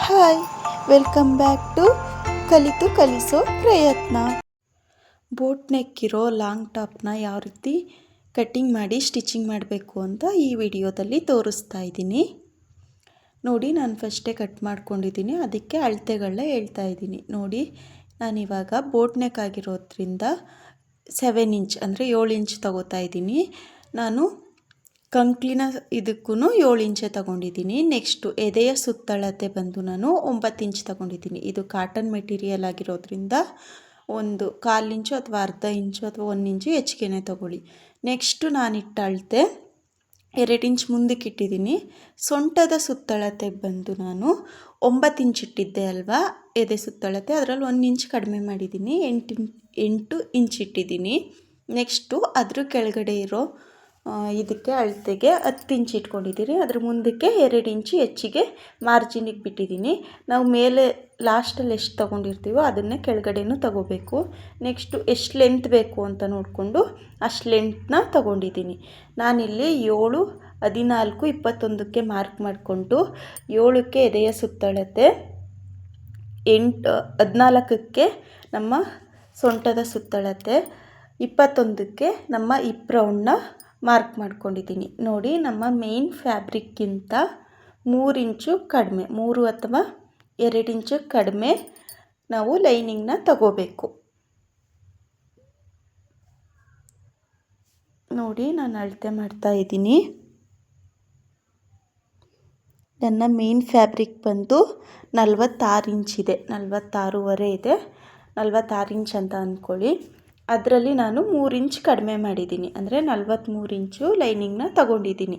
Hi, welcome back to ಕಲಿತು ಕಲಿಸೋ ಪ್ರಯತ್ನ. Boat neck ಇರೋ ಲಾಂಗ್ ಟಾಪ್ನ ಯಾವ ರೀತಿ ಕಟ್ಟಿಂಗ್ ಮಾಡಿ ಸ್ಟಿಚಿಂಗ್ ಮಾಡಬೇಕು ಅಂತ ಈ ವಿಡಿಯೋದಲ್ಲಿ ತೋರಿಸ್ತಾ ಇದ್ದೀನಿ. ನೋಡಿ, ನಾನು ಫಸ್ಟೇ ಕಟ್ ಮಾಡ್ಕೊಂಡಿದ್ದೀನಿ, ಅದಕ್ಕೆ ಅಳತೆಗಳನ್ನ ಹೇಳ್ತಾ ಇದ್ದೀನಿ. ನೋಡಿ, ನಾನಿವಾಗ ಬೋಟ್ ನೆಕ್ ಆಗಿರೋದ್ರಿಂದ 7 ಇಂಚ್ ಅಂದರೆ 7 ಇಂಚ್ ತಗೋತಾ ಇದ್ದೀನಿ. ನಾನು ಕಂಕ್ಲಿನ ಇದಕ್ಕೂ 7 ಇಂಚೆ ತಗೊಂಡಿದ್ದೀನಿ. ನೆಕ್ಸ್ಟು ಎದೆಯ ಸುತ್ತಳತೆ ಬಂದು ನಾನು 9 ಇಂಚ್ ತಗೊಂಡಿದ್ದೀನಿ. ಇದು ಕಾಟನ್ ಮೆಟೀರಿಯಲ್ ಆಗಿರೋದ್ರಿಂದ 1/4 ಇಂಚು ಅಥವಾ ಅರ್ಧ ಇಂಚು ಅಥವಾ 1 ಇಂಚು ಹೆಚ್ಚಿಗೆನೇ ತಗೊಳ್ಳಿ. ನೆಕ್ಸ್ಟು ನಾನಿಟ್ಟ ಅಳತೆ 2 ಇಂಚ್ ಮುಂದಕ್ಕೆ ಇಟ್ಟಿದ್ದೀನಿ. ಸೊಂಟದ ಸುತ್ತಳತೆ ಬಂದು ನಾನು 9 ಇಂಚ್ ಇಟ್ಟಿದ್ದೆ ಅಲ್ವಾ ಎದೆ ಸುತ್ತಳತೆ, ಅದರಲ್ಲಿ 1 ಇಂಚ್ ಕಡಿಮೆ ಮಾಡಿದ್ದೀನಿ, 8 ಇಂಚ್ ಇಟ್ಟಿದ್ದೀನಿ. ನೆಕ್ಸ್ಟು ಅದ್ರ ಕೆಳಗಡೆ ಇರೋ ಇದಕ್ಕೆ ಅಳತೆಗೆ 10 ಇಂಚ್ ಇಟ್ಕೊಂಡಿದ್ದೀನಿ. ಅದ್ರ ಮುಂದಕ್ಕೆ 2 ಇಂಚು ಹೆಚ್ಚಿಗೆ ಮಾರ್ಜಿನಿಗೆ ಬಿಟ್ಟಿದ್ದೀನಿ. ನಾವು ಮೇಲೆ ಲಾಸ್ಟಲ್ಲಿ ಎಷ್ಟು ತೊಗೊಂಡಿರ್ತೀವೋ ಅದನ್ನೇ ಕೆಳಗಡೆನೂ ತಗೋಬೇಕು. ನೆಕ್ಸ್ಟು ಎಷ್ಟು ಲೆಂತ್ ಬೇಕು ಅಂತ ನೋಡಿಕೊಂಡು ಅಷ್ಟು ಲೆಂತ್ನ ತೊಗೊಂಡಿದ್ದೀನಿ. ನಾನಿಲ್ಲಿ 7, 14, 21ಕ್ಕೆ ಮಾರ್ಕ್ ಮಾಡಿಕೊಂಡು 7ಕ್ಕೆ ಎದೆಯ ಸುತ್ತಳತೆ, 14ಕ್ಕೆ ನಮ್ಮ ಸೊಂಟದ ಸುತ್ತಳತೆ, 21ಕ್ಕೆ ನಮ್ಮ ಹಿಪ್ ರೌಂಡ್ನ ಮಾರ್ಕ್ ಮಾಡ್ಕೊಂಡಿದ್ದೀನಿ. ನೋಡಿ, ನಮ್ಮ ಮೇನ್ ಫ್ಯಾಬ್ರಿಕ್ಕಿಂತ 3 ಇಂಚು ಕಡಿಮೆ, 3 ಅಥವಾ 2 ಇಂಚು ಕಡಿಮೆ ನಾವು ಲೈನಿಂಗ್ನ ತಗೋಬೇಕು. ನೋಡಿ, ನಾನು ಅಳತೆ ಮಾಡ್ತಾ ಇದ್ದೀನಿ. ನನ್ನ ಮೇನ್ ಫ್ಯಾಬ್ರಿಕ್ ಬಂದು 46 ಇಂಚಿದೆ, 46.5 ಇದೆ, 46 ಇಂಚ್ ಅಂತ ಅಂದ್ಕೊಳ್ಳಿ. ಅದರಲ್ಲಿ ನಾನು 3 ಇಂಚ್ ಕಡಿಮೆ ಮಾಡಿದ್ದೀನಿ, ಅಂದರೆ 43 ಇಂಚು ಲೈನಿಂಗ್ನ ತಗೊಂಡಿದ್ದೀನಿ.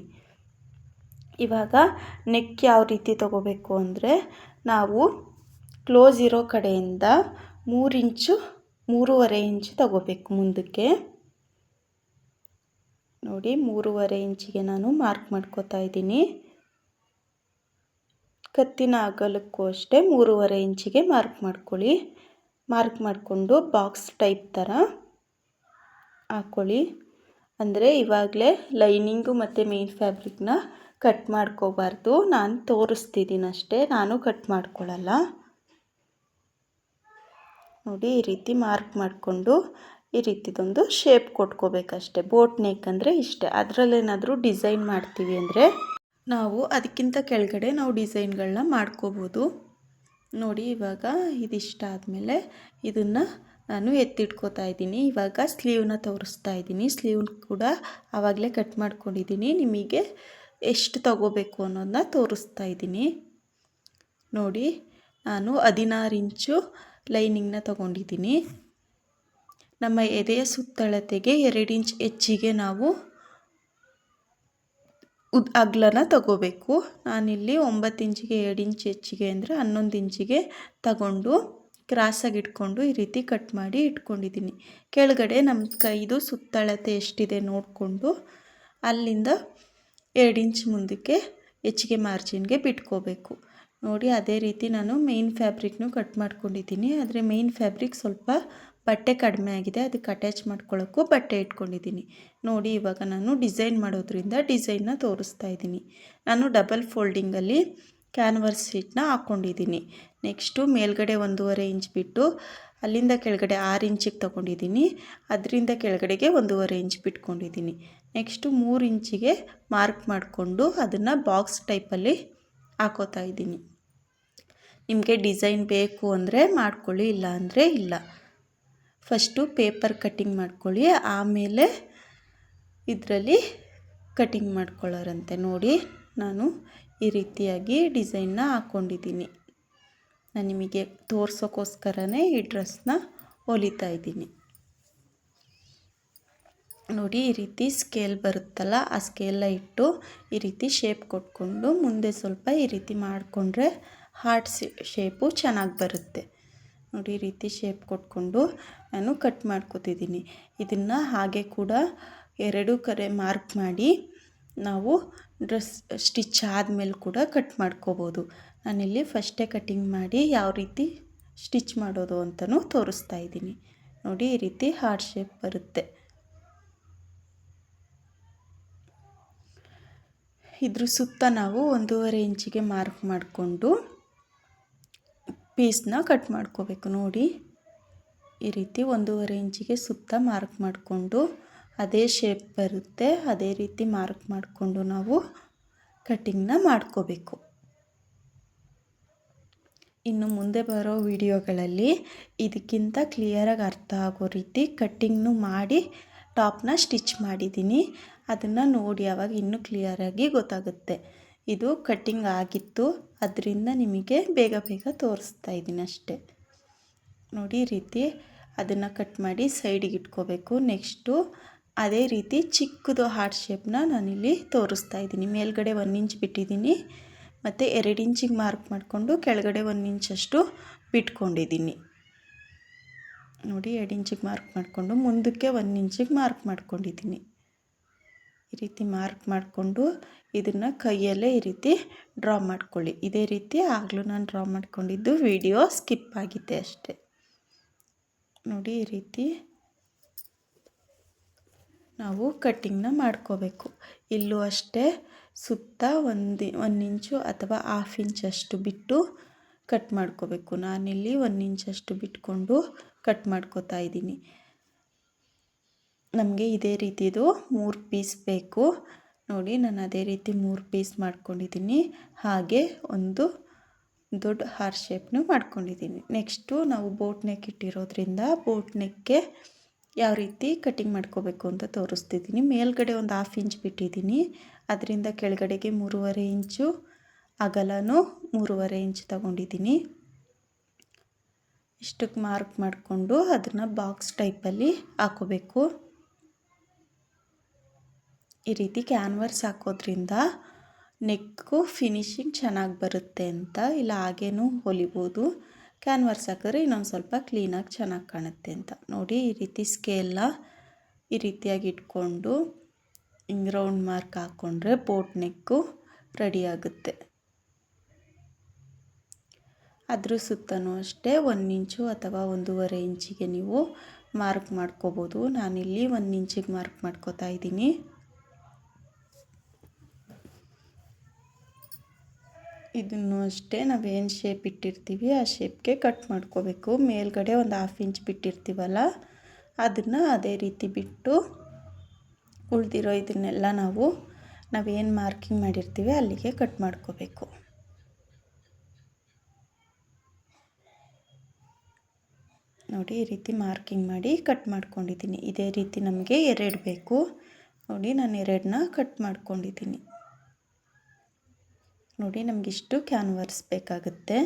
ಇವಾಗ ನೆಕ್ ಯಾವ ರೀತಿ ತಗೋಬೇಕು ಅಂದರೆ, ನಾವು ಕ್ಲೋಸ್ ಇರೋ ಕಡೆಯಿಂದ 3 ಇಂಚು 3.5 ಇಂಚು ತಗೋಬೇಕು ಮುಂದಕ್ಕೆ. ನೋಡಿ, 3.5 ಇಂಚಿಗೆ ನಾನು ಮಾರ್ಕ್ ಮಾಡ್ಕೋತಾ ಇದ್ದೀನಿ. ಕತ್ತಿನ ಅಗಲಕ್ಕೂ ಅಷ್ಟೇ 3.5 ಇಂಚಿಗೆ ಮಾರ್ಕ್ ಮಾಡ್ಕೊಳ್ಳಿ. ಮಾರ್ಕ್ ಮಾಡಿಕೊಂಡು ಬಾಕ್ಸ್ ಟೈಪ್ ಥರ ಹಾಕ್ಕೊಳ್ಳಿ. ಅಂದರೆ ಇವಾಗಲೇ ಲೈನಿಂಗು ಮತ್ತು ಮೇನ್ ಫ್ಯಾಬ್ರಿಕ್ನ ಕಟ್ ಮಾಡ್ಕೋಬಾರ್ದು. ನಾನು ತೋರಿಸ್ತಿದ್ದೀನಿ ಅಷ್ಟೇ, ನಾನು ಕಟ್ ಮಾಡ್ಕೊಳ್ಳಲ್ಲ. ನೋಡಿ, ಈ ರೀತಿ ಮಾರ್ಕ್ ಮಾಡಿಕೊಂಡು ಈ ರೀತಿದೊಂದು ಶೇಪ್ ಕೊಟ್ಕೋಬೇಕಷ್ಟೆ. ಬೋಟ್ ನೆಕ್ ಅಂದರೆ ಇಷ್ಟೇ. ಅದರಲ್ಲೇನಾದರೂ ಡಿಸೈನ್ ಮಾಡ್ತೀವಿ ಅಂದರೆ ನಾವು ಅದಕ್ಕಿಂತ ಕೆಳಗಡೆ ನಾವು ಡಿಸೈನ್ಗಳನ್ನ ಮಾಡ್ಕೋಬೋದು. ನೋಡಿ, ಇವಾಗ ಇದಿಷ್ಟ ಆದಮೇಲೆ ಇದನ್ನು ನಾನು ಎತ್ತಿಟ್ಕೋತಾ ಇದ್ದೀನಿ. ಇವಾಗ ಸ್ಲೀವ್ನ ತೋರಿಸ್ತಾ ಇದ್ದೀನಿ. ಸ್ಲೀವ್ ಕೂಡ ಆವಾಗಲೇ ಕಟ್ ಮಾಡ್ಕೊಂಡಿದ್ದೀನಿ. ನಿಮಗೆ ಎಷ್ಟು ತಗೋಬೇಕು ಅನ್ನೋದನ್ನ ತೋರಿಸ್ತಾ ಇದ್ದೀನಿ. ನೋಡಿ, ನಾನು 16 ಇಂಚು ಲೈನಿಂಗ್ನ ತಗೊಂಡಿದ್ದೀನಿ. ನಮ್ಮ ಎದೆಯ ಸುತ್ತಳತೆಗೆ 2 ಇಂಚ್ ಹೆಚ್ಚಿಗೆ ನಾವು ಅಗಲನ ತಗೋಬೇಕು. ನಾನಿಲ್ಲಿ 9 ಇಂಚಿಗೆ 2 ಇಂಚ್ ಹೆಚ್ಚಿಗೆ ಅಂದರೆ 11 ಇಂಚಿಗೆ ತಗೊಂಡು ಕ್ರಾಸಾಗಿ ಇಟ್ಕೊಂಡು ಈ ರೀತಿ ಕಟ್ ಮಾಡಿ ಇಟ್ಕೊಂಡಿದ್ದೀನಿ. ಕೆಳಗಡೆ ನಮ್ಮ ಕೈದು ಸುತ್ತಳತೆ ಎಷ್ಟಿದೆ ನೋಡಿಕೊಂಡು ಅಲ್ಲಿಂದ 2 ಇಂಚ್ ಮುಂದಕ್ಕೆ ಹೆಚ್ಚಿಗೆ ಮಾರ್ಜಿನ್ಗೆ ಬಿಟ್ಕೋಬೇಕು. ನೋಡಿ, ಅದೇ ರೀತಿ ನಾನು ಮೇನ್ ಫ್ಯಾಬ್ರಿಕ್ನು ಕಟ್ ಮಾಡ್ಕೊಂಡಿದ್ದೀನಿ. ಆದರೆ ಮೇನ್ ಫ್ಯಾಬ್ರಿಕ್ ಸ್ವಲ್ಪ ಬಟ್ಟೆ ಕಡಿಮೆ ಆಗಿದೆ, ಅದಕ್ಕೆ ಅಟ್ಯಾಚ್ ಮಾಡ್ಕೊಳ್ಳೋಕ್ಕೂ ಬಟ್ಟೆ ಇಟ್ಕೊಂಡಿದ್ದೀನಿ. ನೋಡಿ, ಇವಾಗ ನಾನು ಡಿಸೈನ್ ಮಾಡೋದ್ರಿಂದ ಡಿಸೈನ್ನ ತೋರಿಸ್ತಾ ಇದ್ದೀನಿ. ನಾನು ಡಬಲ್ ಫೋಲ್ಡಿಂಗಲ್ಲಿ ಕ್ಯಾನ್ವಾಸ್ ಶೀಟ್ನ ಹಾಕ್ಕೊಂಡಿದ್ದೀನಿ. ನೆಕ್ಸ್ಟು ಮೇಲ್ಗಡೆ 1.5 ಇಂಚ್ ಬಿಟ್ಟು ಅಲ್ಲಿಂದ ಕೆಳಗಡೆ 6 ಇಂಚಿಗೆ ತೊಗೊಂಡಿದ್ದೀನಿ. ಅದರಿಂದ ಕೆಳಗಡೆಗೆ 1.5 ಇಂಚ್ ಬಿಟ್ಕೊಂಡಿದ್ದೀನಿ. ನೆಕ್ಸ್ಟು 3 ಇಂಚಿಗೆ ಮಾರ್ಕ್ ಮಾಡಿಕೊಂಡು ಅದನ್ನು ಬಾಕ್ಸ್ ಟೈಪಲ್ಲಿ ಹಾಕೋತಾ ಇದ್ದೀನಿ. ನಿಮಗೆ ಡಿಸೈನ್ ಬೇಕು ಅಂದರೆ ಮಾಡ್ಕೊಳ್ಳಿ, ಇಲ್ಲ ಅಂದರೆ ಇಲ್ಲ. ಫಸ್ಟು ಪೇಪರ್ ಕಟ್ಟಿಂಗ್ ಮಾಡ್ಕೊಳ್ಳಿ, ಆಮೇಲೆ ಇದರಲ್ಲಿ ಕಟ್ಟಿಂಗ್ ಮಾಡ್ಕೊಳ್ಳೋರಂತೆ. ನೋಡಿ, ನಾನು ಈ ರೀತಿಯಾಗಿ ಡಿಸೈನ್ನ ಹಾಕ್ಕೊಂಡಿದ್ದೀನಿ. ನಾನು ನಿಮಗೆ ತೋರ್ಸೋಕ್ಕೋಸ್ಕರನೇ ಈ ಡ್ರೆಸ್ನ ಹೊಲಿತಾ ಇದ್ದೀನಿ. ನೋಡಿ, ಈ ರೀತಿ ಸ್ಕೇಲ್ ಬರುತ್ತಲ್ಲ, ಆ ಸ್ಕೇಲ್ನ ಇಟ್ಟು ಈ ರೀತಿ ಶೇಪ್ ಕೊಟ್ಕೊಂಡು ಮುಂದೆ ಸ್ವಲ್ಪ ಈ ರೀತಿ ಮಾಡಿಕೊಂಡ್ರೆ ಹಾರ್ಟ್ ಶೇಪು ಚೆನ್ನಾಗಿ ಬರುತ್ತೆ. ನೋಡಿ, ಈ ರೀತಿ ಶೇಪ್ ಕೊಟ್ಕೊಂಡು ನಾನು ಕಟ್ ಮಾಡ್ಕೊತಿದ್ದೀನಿ. ಇದನ್ನು ಹಾಗೆ ಕೂಡ 2 ಕಡೆ ಮಾರ್ಕ್ ಮಾಡಿ ನಾವು ಡ್ರೆಸ್ ಸ್ಟಿಚ್ ಆದಮೇಲೆ ಕೂಡ ಕಟ್ ಮಾಡ್ಕೋಬೋದು. ನಾನಿಲ್ಲಿ ಫಸ್ಟೇ ಕಟ್ಟಿಂಗ್ ಮಾಡಿ ಯಾವ ರೀತಿ ಸ್ಟಿಚ್ ಮಾಡೋದು ಅಂತಲೂ ತೋರಿಸ್ತಾ ಇದ್ದೀನಿ. ನೋಡಿ, ಈ ರೀತಿ ಹಾರ್ಟ್ ಶೇಪ್ ಬರುತ್ತೆ. ಇದ್ರ ಸುತ್ತ ನಾವು 1.5 ಇಂಚಿಗೆ ಮಾರ್ಕ್ ಮಾಡಿಕೊಂಡು ಪೀಸ್ನ ಕಟ್ ಮಾಡ್ಕೋಬೇಕು. ನೋಡಿ ಈ ರೀತಿ 1.5 ಇಂಚಿಗೆ ಸುತ್ತ ಮಾರ್ಕ್ ಮಾಡಿಕೊಂಡು ಅದೇ ಶೇಪ್ ಬರುತ್ತೆ ಅದೇ ರೀತಿ ಮಾರ್ಕ್ ಮಾಡಿಕೊಂಡು ನಾವು ಕಟ್ಟಿಂಗ್ನ ಮಾಡ್ಕೋಬೇಕು. ಇನ್ನು ಮುಂದೆ ಬರೋ ವಿಡಿಯೋಗಳಲ್ಲಿ ಇದಕ್ಕಿಂತ ಕ್ಲಿಯರಾಗಿ ಅರ್ಥ ಆಗೋ ರೀತಿ ಕಟ್ಟಿಂಗ್ನು ಮಾಡಿ ಟಾಪ್ನ ಸ್ಟಿಚ್ ಮಾಡಿದ್ದೀನಿ. ಅದನ್ನು ನೋಡಿ ಆವಾಗ ಇನ್ನೂ ಕ್ಲಿಯರಾಗಿ ಗೊತ್ತಾಗುತ್ತೆ. ಇದು ಕಟ್ಟಿಂಗ್ ಆಗಿತ್ತು, ಅದರಿಂದ ನಿಮಗೆ ಬೇಗ ಬೇಗ ತೋರಿಸ್ತಾ ಇದ್ದೀನಿ ಅಷ್ಟೇ. ನೋಡಿ ಈ ರೀತಿ ಅದನ್ನು ಕಟ್ ಮಾಡಿ ಸೈಡಿಗೆ ಇಟ್ಕೋಬೇಕು. ನೆಕ್ಸ್ಟು ಅದೇ ರೀತಿ ಚಿಕ್ಕದು ಹಾರ್ಟ್ ಶೇಪ್ನ ನಾನಿಲ್ಲಿ ತೋರಿಸ್ತಾ ಇದ್ದೀನಿ. ಮೇಲ್ಗಡೆ 1 ಇಂಚ್ ಬಿಟ್ಟಿದ್ದೀನಿ ಮತ್ತು 2 ಇಂಚಿಗೆ ಮಾರ್ಕ್ ಮಾಡಿಕೊಂಡು ಕೆಳಗಡೆ 1 ಇಂಚಷ್ಟು ಬಿಟ್ಕೊಂಡಿದ್ದೀನಿ. ನೋಡಿ 2 ಇಂಚಿಗೆ ಮಾರ್ಕ್ ಮಾಡಿಕೊಂಡು ಮುಂದಕ್ಕೆ 1 ಇಂಚಿಗೆ ಮಾರ್ಕ್ ಮಾಡ್ಕೊಂಡಿದ್ದೀನಿ. ಈ ರೀತಿ ಮಾರ್ಕ್ ಮಾಡಿಕೊಂಡು ಇದನ್ನು ಕೈಯಲ್ಲೇ ಈ ರೀತಿ ಡ್ರಾ ಮಾಡ್ಕೊಳ್ಳಿ. ಇದೇ ರೀತಿ ಆಗಲೂ ನಾನು ಡ್ರಾ ಮಾಡ್ಕೊಂಡಿದ್ದು ವಿಡಿಯೋ ಸ್ಕಿಪ್ ಆಗಿದೆ ಅಷ್ಟೇ. ನೋಡಿ ಈ ರೀತಿ ನಾವು ಕಟ್ಟಿಂಗ್ನ ಮಾಡ್ಕೋಬೇಕು. ಇಲ್ಲೂ ಅಷ್ಟೇ ಸುತ್ತ 1 ಇಂಚು ಅಥವಾ 1/2 ಇಂಚಷ್ಟು ಬಿಟ್ಟು ಕಟ್ ಮಾಡ್ಕೋಬೇಕು. ನಾನಿಲ್ಲಿ 1 ಇಂಚಷ್ಟು ಬಿಟ್ಕೊಂಡು ಕಟ್ ಮಾಡ್ಕೋತಾ ಇದ್ದೀನಿ. ನಮಗೆ ಇದೇ ರೀತಿದು 3 ಪೀಸ್ ಬೇಕು. ನೋಡಿ ನಾನು ಅದೇ ರೀತಿ 3 ಪೀಸ್ ಮಾಡ್ಕೊಂಡಿದ್ದೀನಿ. ಹಾಗೆ ಒಂದು ದೊಡ್ಡ ಹಾರ್ಟ್ ಶೇಪ್ನು ಮಾಡ್ಕೊಂಡಿದ್ದೀನಿ. ನೆಕ್ಸ್ಟು ನಾವು ಬೋಟ್ ನೆಕ್ ಇಟ್ಟಿರೋದ್ರಿಂದ ಬೋಟ್ ನೆಕ್ಗೆ ಯಾವ ರೀತಿ ಕಟ್ಟಿಂಗ್ ಮಾಡ್ಕೋಬೇಕು ಅಂತ ತೋರಿಸ್ತಿದ್ದೀನಿ. ಮೇಲ್ಗಡೆ ಒಂದು 1/2 ಇಂಚ್ ಬಿಟ್ಟಿದ್ದೀನಿ. ಅದರಿಂದ ಕೆಳಗಡೆಗೆ 3.5 ಇಂಚು ಅಗಲನೂ 3.5 ಇಂಚ್ ತಗೊಂಡಿದ್ದೀನಿ. ಇಷ್ಟಕ್ಕೆ ಮಾರ್ಕ್ ಮಾಡಿಕೊಂಡು ಅದನ್ನು ಬಾಕ್ಸ್ ಟೈಪಲ್ಲಿ ಹಾಕೋಬೇಕು. ಈ ರೀತಿ ಕ್ಯಾನ್ವರ್ಸ್ ಹಾಕೋದ್ರಿಂದ ನೆಕ್ಕು ಫಿನಿಶಿಂಗ್ ಚೆನ್ನಾಗಿ ಬರುತ್ತೆ ಅಂತ. ಇಲ್ಲ ಹಾಗೇನೂ ಹೊಲಿಬೋದು. ಕ್ಯಾನ್ವರ್ಸ್ ಹಾಕಿದ್ರೆ ಇನ್ನೊಂದು ಸ್ವಲ್ಪ ಕ್ಲೀನಾಗಿ ಚೆನ್ನಾಗಿ ಕಾಣುತ್ತೆ ಅಂತ. ನೋಡಿ ಈ ರೀತಿ ಸ್ಕೇಲ್ನ ಈ ರೀತಿಯಾಗಿ ಇಟ್ಕೊಂಡು ಹಿಂಗೆ ರೌಂಡ್ ಮಾರ್ಕ್ ಹಾಕ್ಕೊಂಡ್ರೆ ಬೋಟ್ ನೆಕ್ಕು ರೆಡಿ ಆಗುತ್ತೆ. ಅದ್ರ ಸುತ್ತಲೂ ಅಷ್ಟೇ 1 ಇಂಚು ಅಥವಾ 1.5 ಇಂಚಿಗೆ ನೀವು ಮಾರ್ಕ್ ಮಾಡ್ಕೋಬೋದು. ನಾನಿಲ್ಲಿ 1 ಇಂಚಿಗೆ ಮಾರ್ಕ್ ಮಾಡ್ಕೋತಾ ಇದ್ದೀನಿ. ಇದನ್ನು ಅಷ್ಟೇ ನಾವೇನು ಶೇಪ್ ಇಟ್ಟಿರ್ತೀವಿ ಆ ಶೇಪ್ಗೆ ಕಟ್ ಮಾಡ್ಕೋಬೇಕು. ಮೇಲ್ಗಡೆ ಒಂದು 1/2 ಇಂಚ್ ಬಿಟ್ಟಿರ್ತೀವಲ್ಲ ಅದನ್ನು ಅದೇ ರೀತಿ ಬಿಟ್ಟು ಉಳಿದಿರೋ ಇದನ್ನೆಲ್ಲ ನಾವೇನು ಮಾರ್ಕಿಂಗ್ ಮಾಡಿರ್ತೀವಿ ಅಲ್ಲಿಗೆ ಕಟ್ ಮಾಡ್ಕೋಬೇಕು. ನೋಡಿ ಈ ರೀತಿ ಮಾರ್ಕಿಂಗ್ ಮಾಡಿ ಕಟ್ ಮಾಡ್ಕೊಂಡಿದ್ದೀನಿ. ಇದೇ ರೀತಿ ನಮಗೆ 2 ಬೇಕು. ನೋಡಿ ನಾನು 2ನ ಕಟ್ ಮಾಡ್ಕೊಂಡಿದ್ದೀನಿ. ನೋಡಿ ನಮಗಿಷ್ಟು ಕ್ಯಾನ್ವರ್ಸ್ ಬೇಕಾಗುತ್ತೆ.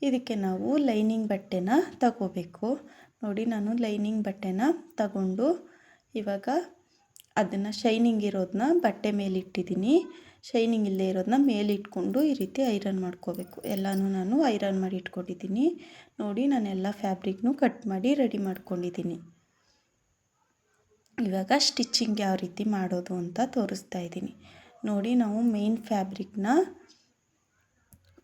ಇದಕ್ಕೆ ನಾವು ಲೈನಿಂಗ್ ಬಟ್ಟೆನ ತಗೋಬೇಕು. ನೋಡಿ ನಾನು ಲೈನಿಂಗ್ ಬಟ್ಟೆನ ತಗೊಂಡು ಇವಾಗ ಅದನ್ನು ಶೈನಿಂಗ್ ಇರೋದನ್ನ ಬಟ್ಟೆ ಮೇಲೆ ಇಟ್ಟಿದ್ದೀನಿ. ಶೈನಿಂಗ್ ಇಲ್ಲದೆ ಇರೋದನ್ನ ಮೇಲೆ ಇಟ್ಕೊಂಡು ಈ ರೀತಿ ಐರನ್ ಮಾಡ್ಕೋಬೇಕು. ಎಲ್ಲನೂ ನಾನು ಐರನ್ ಮಾಡಿ ಇಟ್ಕೊಂಡಿದ್ದೀನಿ. ನೋಡಿ ನಾನೆಲ್ಲ ಫ್ಯಾಬ್ರಿಕ್ನು ಕಟ್ ಮಾಡಿ ರೆಡಿ ಮಾಡ್ಕೊಂಡಿದ್ದೀನಿ. ಇವಾಗ ಸ್ಟಿಚಿಂಗ್ ಯಾವ ರೀತಿ ಮಾಡೋದು ಅಂತ ತೋರಿಸ್ತಾ ಇದ್ದೀನಿ. ನೋಡಿ ನಾವು ಮೇನ್ ಫ್ಯಾಬ್ರಿಕ್ನ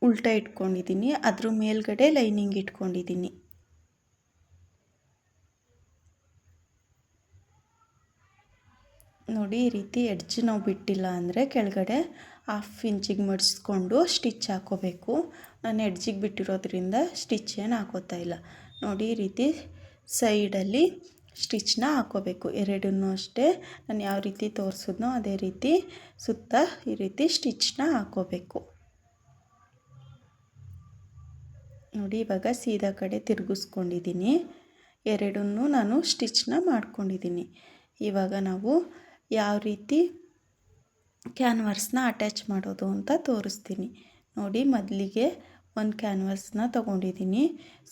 ಉಲ್ಟಾ ಇಟ್ಕೊಂಡಿದ್ದೀನಿ. ಅದ್ರ ಮೇಲ್ಗಡೆ ಲೈನಿಂಗ್ ಇಟ್ಕೊಂಡಿದ್ದೀನಿ. ನೋಡಿ ಈ ರೀತಿ ಎಡ್ಜ್ ನಾವು ಬಿಟ್ಟಿಲ್ಲ ಅಂದರೆ ಕೆಳಗಡೆ 1/2 ಇಂಚಿಗೆ ಮಡಿಸ್ಕೊಂಡು ಸ್ಟಿಚ್ ಹಾಕೋಬೇಕು. ನಾನು ಎಡ್ಜಿಗೆ ಬಿಟ್ಟಿರೋದ್ರಿಂದ ಸ್ಟಿಚ್ ಏನು ಹಾಕೋತಾ ಇಲ್ಲ. ನೋಡಿ ಈ ರೀತಿ ಸೈಡಲ್ಲಿ ಸ್ಟಿಚ್ನ ಹಾಕೋಬೇಕು. ಎರಡನ್ನೂ ಅಷ್ಟೇ ನಾನು ಯಾವ ರೀತಿ ತೋರಿಸಿದ್ನೋ ಅದೇ ರೀತಿ ಸುತ್ತ ಈ ರೀತಿ ಸ್ಟಿಚ್ನ ಹಾಕೋಬೇಕು. ನೋಡಿ ಇವಾಗ ಸೀದಾ ಕಡೆ ತಿರುಗಿಸ್ಕೊಂಡಿದ್ದೀನಿ. ಎರಡನ್ನೂ ನಾನು ಸ್ಟಿಚ್ನ ಮಾಡ್ಕೊಂಡಿದ್ದೀನಿ. ಇವಾಗ ನಾವು ಯಾವ ರೀತಿ ಕ್ಯಾನ್ವರ್ಸ್ನ ಅಟ್ಯಾಚ್ ಮಾಡೋದು ಅಂತ ತೋರಿಸ್ತೀನಿ. ನೋಡಿ ಮೊದಲಿಗೆ ಒಂದು ಕ್ಯಾನ್ವರ್ಸ್ನ ತಗೊಂಡಿದ್ದೀನಿ.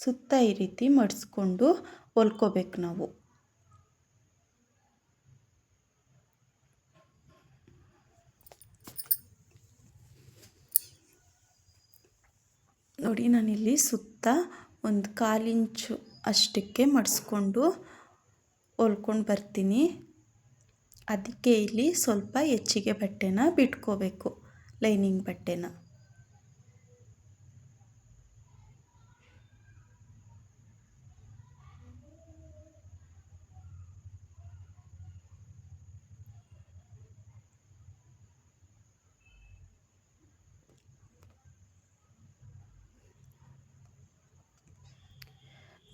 ಸುತ್ತ ಈ ರೀತಿ ಮಡಿಸ್ಕೊಂಡು ಹೊಲ್ಕೋಬೇಕು ನಾವು. ನೋಡಿ ನಾನಿಲ್ಲಿ ಸುತ್ತ 1/4 ಇಂಚು ಅಷ್ಟಕ್ಕೆ ಮಡಿಸ್ಕೊಂಡು ಹೊಲ್ಕೊಂಡು ಬರ್ತೀನಿ. ಅದಕ್ಕೆ ಇಲ್ಲಿ ಸ್ವಲ್ಪ ಹೆಚ್ಚಿಗೆ ಬಟ್ಟೆನ ಬಿಟ್ಕೋಬೇಕು, ಲೈನಿಂಗ್ ಬಟ್ಟೆನ.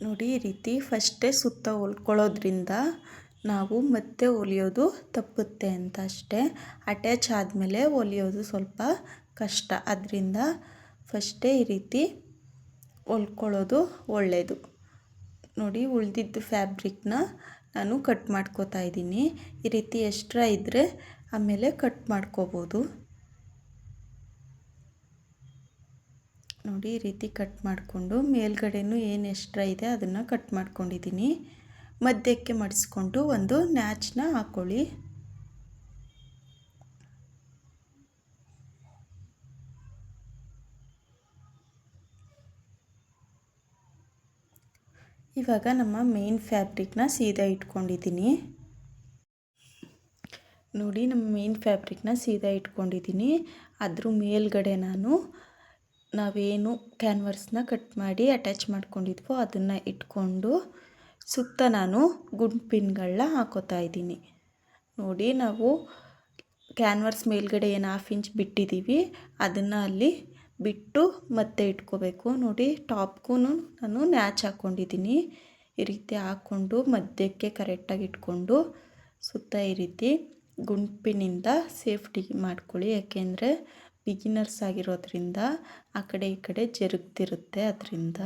ನೋಡಿ ಈ ರೀತಿ ಫಸ್ಟೇ ಸುತ್ತ ಹೊಲ್ಕೊಳ್ಳೋದ್ರಿಂದ ನಾವು ಮತ್ತೆ ಹೊಲಿಯೋದು ತಪ್ಪುತ್ತೆ ಅಂತ ಅಷ್ಟೇ. ಅಟ್ಯಾಚ್ ಆದಮೇಲೆ ಹೊಲಿಯೋದು ಸ್ವಲ್ಪ ಕಷ್ಟ, ಅದರಿಂದ ಫಸ್ಟೇ ಈ ರೀತಿ ಹೊಲ್ಕೊಳ್ಳೋದು ಒಳ್ಳೆಯದು. ನೋಡಿ ಉಳಿದಿದ್ದು ಫ್ಯಾಬ್ರಿಕ್ನ ನಾನು ಕಟ್ ಮಾಡ್ಕೋತಾ ಇದ್ದೀನಿ. ಈ ರೀತಿ ಎಕ್ಸ್ಟ್ರಾ ಇದ್ದರೆ ಆಮೇಲೆ ಕಟ್ ಮಾಡ್ಕೋಬೋದು. ನೋಡಿ ಈ ರೀತಿ ಕಟ್ ಮಾಡಿಕೊಂಡು ಮೇಲ್ಗಡೆನೂ ಏನು ಎಕ್ಸ್ಟ್ರಾ ಇದೆ ಅದನ್ನು ಕಟ್ ಮಾಡ್ಕೊಂಡಿದ್ದೀನಿ. ಮಧ್ಯಕ್ಕೆ ಮಡಿಸ್ಕೊಂಡು ಒಂದು ನ್ಯಾಚನ್ನ ಹಾಕ್ಕೊಳ್ಳಿ. ಇವಾಗ ನಮ್ಮ ಮೇನ್ ಫ್ಯಾಬ್ರಿಕ್ನ ಸೀದಾ ಇಟ್ಕೊಂಡಿದ್ದೀನಿ. ನೋಡಿ ನಮ್ಮ ಮೇನ್ ಫ್ಯಾಬ್ರಿಕ್ನ ಸೀದಾ ಇಟ್ಕೊಂಡಿದ್ದೀನಿ. ಅದ್ರ ಮೇಲ್ಗಡೆ ನಾವೇನು ಕ್ಯಾನ್ವರ್ಸ್ನ ಕಟ್ ಮಾಡಿ ಅಟ್ಯಾಚ್ ಮಾಡ್ಕೊಂಡಿದ್ವೋ ಅದನ್ನು ಇಟ್ಕೊಂಡು ಸುತ್ತ ನಾನು ಗುಂಡು ಪಿನ್ಗಳನ್ನ ಹಾಕೋತಾ ಇದ್ದೀನಿ. ನೋಡಿ ನಾವು ಕ್ಯಾನ್ವರ್ಸ್ ಮೇಲ್ಗಡೆ ಏನು 1/2 ಇಂಚ್ ಬಿಟ್ಟಿದ್ದೀವಿ ಅದನ್ನು ಅಲ್ಲಿ ಬಿಟ್ಟು ಮತ್ತೆ ಇಟ್ಕೋಬೇಕು. ನೋಡಿ ಟಾಪ್ಗೂ ನಾನು ನ್ಯಾಚ್ ಹಾಕ್ಕೊಂಡಿದ್ದೀನಿ. ಈ ರೀತಿ ಹಾಕ್ಕೊಂಡು ಮಧ್ಯಕ್ಕೆ ಕರೆಕ್ಟಾಗಿ ಇಟ್ಕೊಂಡು ಸುತ್ತ ಈ ರೀತಿ ಗುಂಪಿನಿಂದ ಸೇಫ್ಟಿ ಮಾಡ್ಕೊಳ್ಳಿ. ಯಾಕೆಂದರೆ ಬಿಗಿನರ್ಸ್ ಆಗಿರೋದ್ರಿಂದ ಆ ಕಡೆ ಈ ಕಡೆ ಜರುಗ್ತಿರುತ್ತೆ. ಅದರಿಂದ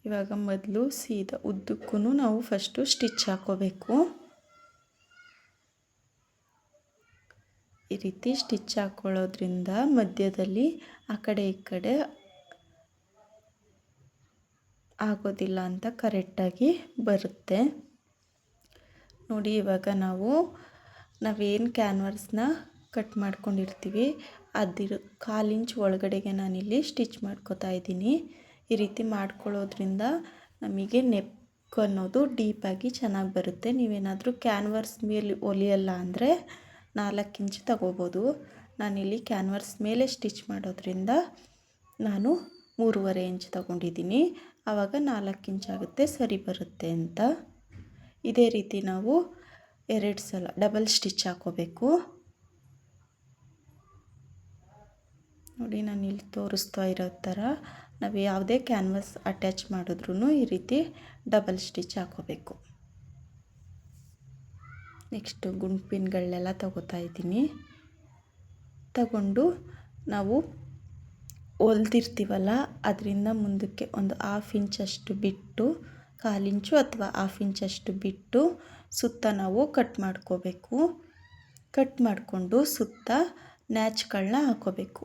ಇವಾಗ ಮೊದಲು ಸೀದಾ ಉದ್ದಕ್ಕೂ ನಾವು ಫಸ್ಟು ಸ್ಟಿಚ್ ಹಾಕೋಬೇಕು. ಈ ರೀತಿ ಸ್ಟಿಚ್ ಹಾಕ್ಕೊಳ್ಳೋದ್ರಿಂದ ಮಧ್ಯದಲ್ಲಿ ಆ ಕಡೆ ಈ ಕಡೆ ಆಗೋದಿಲ್ಲ ಅಂತ ಕರೆಕ್ಟಾಗಿ ಬರುತ್ತೆ. ನೋಡಿ ಇವಾಗ ನಾವೇನು ಕ್ಯಾನ್ವರ್ಸ್ನ ಕಟ್ ಮಾಡ್ಕೊಂಡಿರ್ತೀವಿ ಅದ್ರ 1/4 ಇಂಚ್ ಒಳಗಡೆಗೆ ನಾನಿಲ್ಲಿ ಸ್ಟಿಚ್ ಮಾಡ್ಕೋತಾ ಇದ್ದೀನಿ. ಈ ರೀತಿ ಮಾಡ್ಕೊಳ್ಳೋದ್ರಿಂದ ನಮಗೆ ನೆಕ್ ಅನ್ನೋದು ಡೀಪಾಗಿ ಚೆನ್ನಾಗಿ ಬರುತ್ತೆ. ನೀವೇನಾದರೂ ಕ್ಯಾನ್ವರ್ಸ್ ಮೇಲೆ ಹೊಲಿಯಲ್ಲ ಅಂದರೆ 4 ಇಂಚ್ ತಗೋಬೋದು. ನಾನಿಲ್ಲಿ ಕ್ಯಾನ್ವರ್ಸ್ ಮೇಲೆ ಸ್ಟಿಚ್ ಮಾಡೋದ್ರಿಂದ ನಾನು 3.5 ಇಂಚ್ ತಗೊಂಡಿದ್ದೀನಿ. ಆವಾಗ 4 ಇಂಚ್ ಆಗುತ್ತೆ, ಸರಿ ಬರುತ್ತೆ ಅಂತ. ಇದೇ ರೀತಿ ನಾವು 2 ಸಲ ಡಬಲ್ ಸ್ಟಿಚ್ ಹಾಕೋಬೇಕು. ನೋಡಿ ನಾನು ಇಲ್ಲಿ ತೋರಿಸ್ತಾ ಇರೋ ಥರ ನಾವು ಯಾವುದೇ ಕ್ಯಾನ್ವಸ್ ಅಟ್ಯಾಚ್ ಮಾಡಿದ್ರೂ ಈ ರೀತಿ ಡಬಲ್ ಸ್ಟಿಚ್ ಹಾಕೋಬೇಕು. ನೆಕ್ಸ್ಟು ಗುಂಡು ಪಿನ್ಗಳನ್ನೆಲ್ಲ ತಗೋತಾ ಇದ್ದೀನಿ. ತಗೊಂಡು ನಾವು ಹೊಲ್ದಿರ್ತೀವಲ್ಲ ಅದರಿಂದ ಮುಂದಕ್ಕೆ ಒಂದು 1/2 ಇಂಚಷ್ಟು ಬಿಟ್ಟು 1/4 ಇಂಚು ಅಥವಾ 1/2 ಇಂಚಷ್ಟು ಬಿಟ್ಟು ಸುತ್ತ ನಾವು ಕಟ್ ಮಾಡ್ಕೋಬೇಕು. ಕಟ್ ಮಾಡಿಕೊಂಡು ಸುತ್ತ ನ್ಯಾಚ್ಗಳನ್ನ ಹಾಕೋಬೇಕು.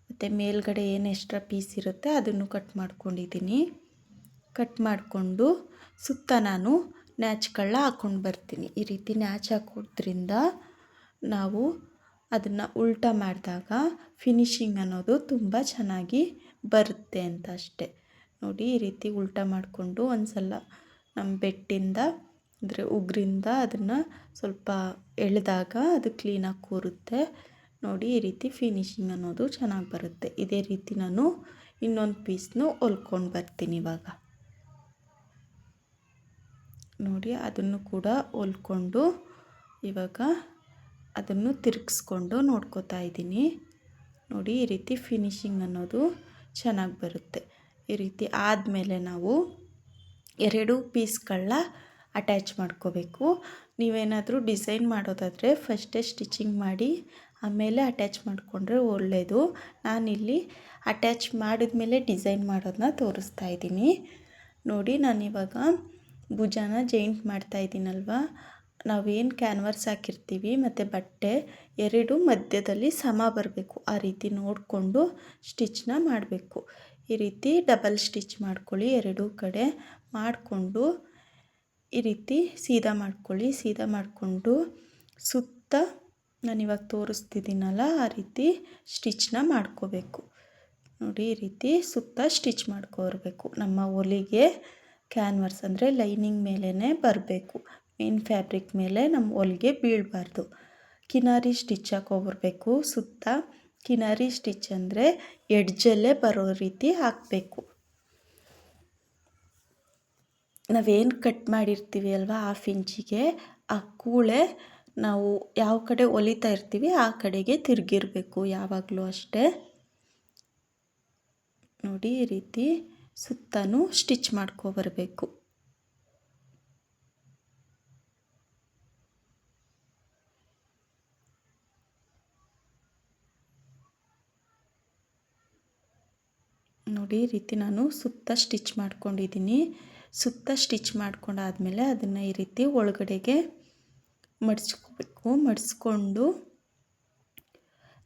ಮತ್ತು ಮೇಲ್ಗಡೆ ಏನು ಎಕ್ಸ್ಟ್ರಾ ಪೀಸ್ ಇರುತ್ತೆ ಅದನ್ನು ಕಟ್ ಮಾಡ್ಕೊಂಡಿದ್ದೀನಿ. ಕಟ್ ಮಾಡಿಕೊಂಡು ಸುತ್ತ ನಾನು ನ್ಯಾಚ್ಗಳನ್ನ ಹಾಕ್ಕೊಂಡು ಬರ್ತೀನಿ. ಈ ರೀತಿ ನ್ಯಾಚ್ ಹಾಕೋದ್ರಿಂದ ನಾವು ಅದನ್ನು ಉಲ್ಟಾ ಮಾಡಿದಾಗ ಫಿನಿಶಿಂಗ್ ಅನ್ನೋದು ತುಂಬ ಚೆನ್ನಾಗಿ ಬರುತ್ತೆ ಅಂತ ಅಷ್ಟೆ. ನೋಡಿ ಈ ರೀತಿ ಉಲ್ಟಾ ಮಾಡಿಕೊಂಡು ಒಂದು ಸಲ ನಮ್ಮ ಬೆಟ್ಟಿಂದ ಅಂದರೆ ಉಗುರಿಂದ ಅದನ್ನು ಸ್ವಲ್ಪ ಎಳೆದಾಗ ಅದು ಕ್ಲೀನಾಗಿ ಕೂರುತ್ತೆ. ನೋಡಿ ಈ ರೀತಿ ಫಿನಿಶಿಂಗ್ ಅನ್ನೋದು ಚೆನ್ನಾಗಿ ಬರುತ್ತೆ. ಇದೇ ರೀತಿ ನಾನು ಇನ್ನೊಂದು ಪೀಸ್ನು ಹೊಲ್ಕೊಂಡು ಬರ್ತೀನಿ. ಇವಾಗ ನೋಡಿ ಅದನ್ನು ಕೂಡ ಹೊಲ್ಕೊಂಡು ಇವಾಗ ಅದನ್ನು ತಿರುಗಿಸ್ಕೊಂಡು ನೋಡ್ಕೋತಾ ಇದ್ದೀನಿ. ನೋಡಿ ಈ ರೀತಿ ಫಿನಿಶಿಂಗ್ ಅನ್ನೋದು ಚೆನ್ನಾಗಿ ಬರುತ್ತೆ. ಈ ರೀತಿ ಆದಮೇಲೆ ನಾವು 2 ಪೀಸ್ಗಳನ್ನ ಅಟ್ಯಾಚ್ ಮಾಡ್ಕೋಬೇಕು. ನೀವೇನಾದರೂ ಡಿಸೈನ್ ಮಾಡೋದಾದರೆ ಫಸ್ಟೇ ಸ್ಟಿಚಿಂಗ್ ಮಾಡಿ ಆಮೇಲೆ ಅಟ್ಯಾಚ್ ಮಾಡಿಕೊಂಡ್ರೆ ಒಳ್ಳೆಯದು. ನಾನಿಲ್ಲಿ ಅಟ್ಯಾಚ್ ಮಾಡಿದ ಮೇಲೆ ಡಿಸೈನ್ ಮಾಡೋದನ್ನ ತೋರಿಸ್ತಾ ಇದ್ದೀನಿ. ನೋಡಿ ನಾನಿವಾಗ ಭುಜಾನ ಜಾಯಿಂಟ್ ಮಾಡ್ತಾ ಇದ್ದೀನಲ್ವ, ನಾವೇನು ಕ್ಯಾನ್ವರ್ಸ್ ಹಾಕಿರ್ತೀವಿ ಮತ್ತು ಬಟ್ಟೆ 2 ಮಧ್ಯದಲ್ಲಿ ಸಮ ಬರಬೇಕು. ಆ ರೀತಿ ನೋಡಿಕೊಂಡು ಸ್ಟಿಚ್ನ ಮಾಡಬೇಕು. ಈ ರೀತಿ ಡಬಲ್ ಸ್ಟಿಚ್ ಮಾಡ್ಕೊಳ್ಳಿ. 2 ಕಡೆ ಮಾಡಿಕೊಂಡು ಈ ರೀತಿ ಸೀದಾ ಮಾಡ್ಕೊಳ್ಳಿ. ಸೀದಾ ಮಾಡಿಕೊಂಡು ಸುತ್ತ ನಾನಿವಾಗ ತೋರಿಸ್ತಿದ್ದೀನಲ್ಲ ಆ ರೀತಿ ಸ್ಟಿಚ್ನ ಮಾಡ್ಕೋಬೇಕು. ನೋಡಿ ಈ ರೀತಿ ಸುತ್ತ ಸ್ಟಿಚ್ ಮಾಡ್ಕೊಬರ್ಬೇಕು. ನಮ್ಮ ಹೊಲಿಗೆ ಕ್ಯಾನ್ವರ್ಸ್ ಅಂದರೆ ಲೈನಿಂಗ್ ಮೇಲೇ ಬರಬೇಕು. ಮೇನ್ ಫ್ಯಾಬ್ರಿಕ್ ಮೇಲೆ ನಮ್ಮ ಹೊಲಿಗೆ ಬೀಳಬಾರ್ದು. ಕಿನಾರಿ ಸ್ಟಿಚ್ ಹಾಕೊಬರ್ಬೇಕು. ಸುತ್ತ ಕಿನಾರಿ ಸ್ಟಿಚ್ ಅಂದರೆ ಎಡ್ಜಲ್ಲೇ ಬರೋ ರೀತಿ ಹಾಕಬೇಕು. ನಾವೇನು ಕಟ್ ಮಾಡಿರ್ತೀವಿ ಅಲ್ವಾ 1/2 ಇಂಚಿಗೆ ಆ ಕೂಳೆ ನಾವು ಯಾವ ಕಡೆ ಹೊಲಿತಾ ಇರ್ತೀವಿ ಆ ಕಡೆಗೆ ತಿರುಗಿರಬೇಕು ಯಾವಾಗಲೂ ಅಷ್ಟೇ. ನೋಡಿ ಈ ರೀತಿ ಸುತ್ತಲೂ ಸ್ಟಿಚ್ ಮಾಡ್ಕೊಬರಬೇಕು. ನೋಡಿ ಈ ರೀತಿ ನಾನು ಸುತ್ತ ಸ್ಟಿಚ್ ಮಾಡ್ಕೊಂಡಿದ್ದೀನಿ. ಸುತ್ತ ಸ್ಟಿಚ್ ಮಾಡ್ಕೊಂಡಾದಮೇಲೆ ಅದನ್ನು ಈ ರೀತಿ ಒಳಗಡೆಗೆ ಮಡಿಸ್ಕೋಬೇಕು. ಮಡಿಸ್ಕೊಂಡು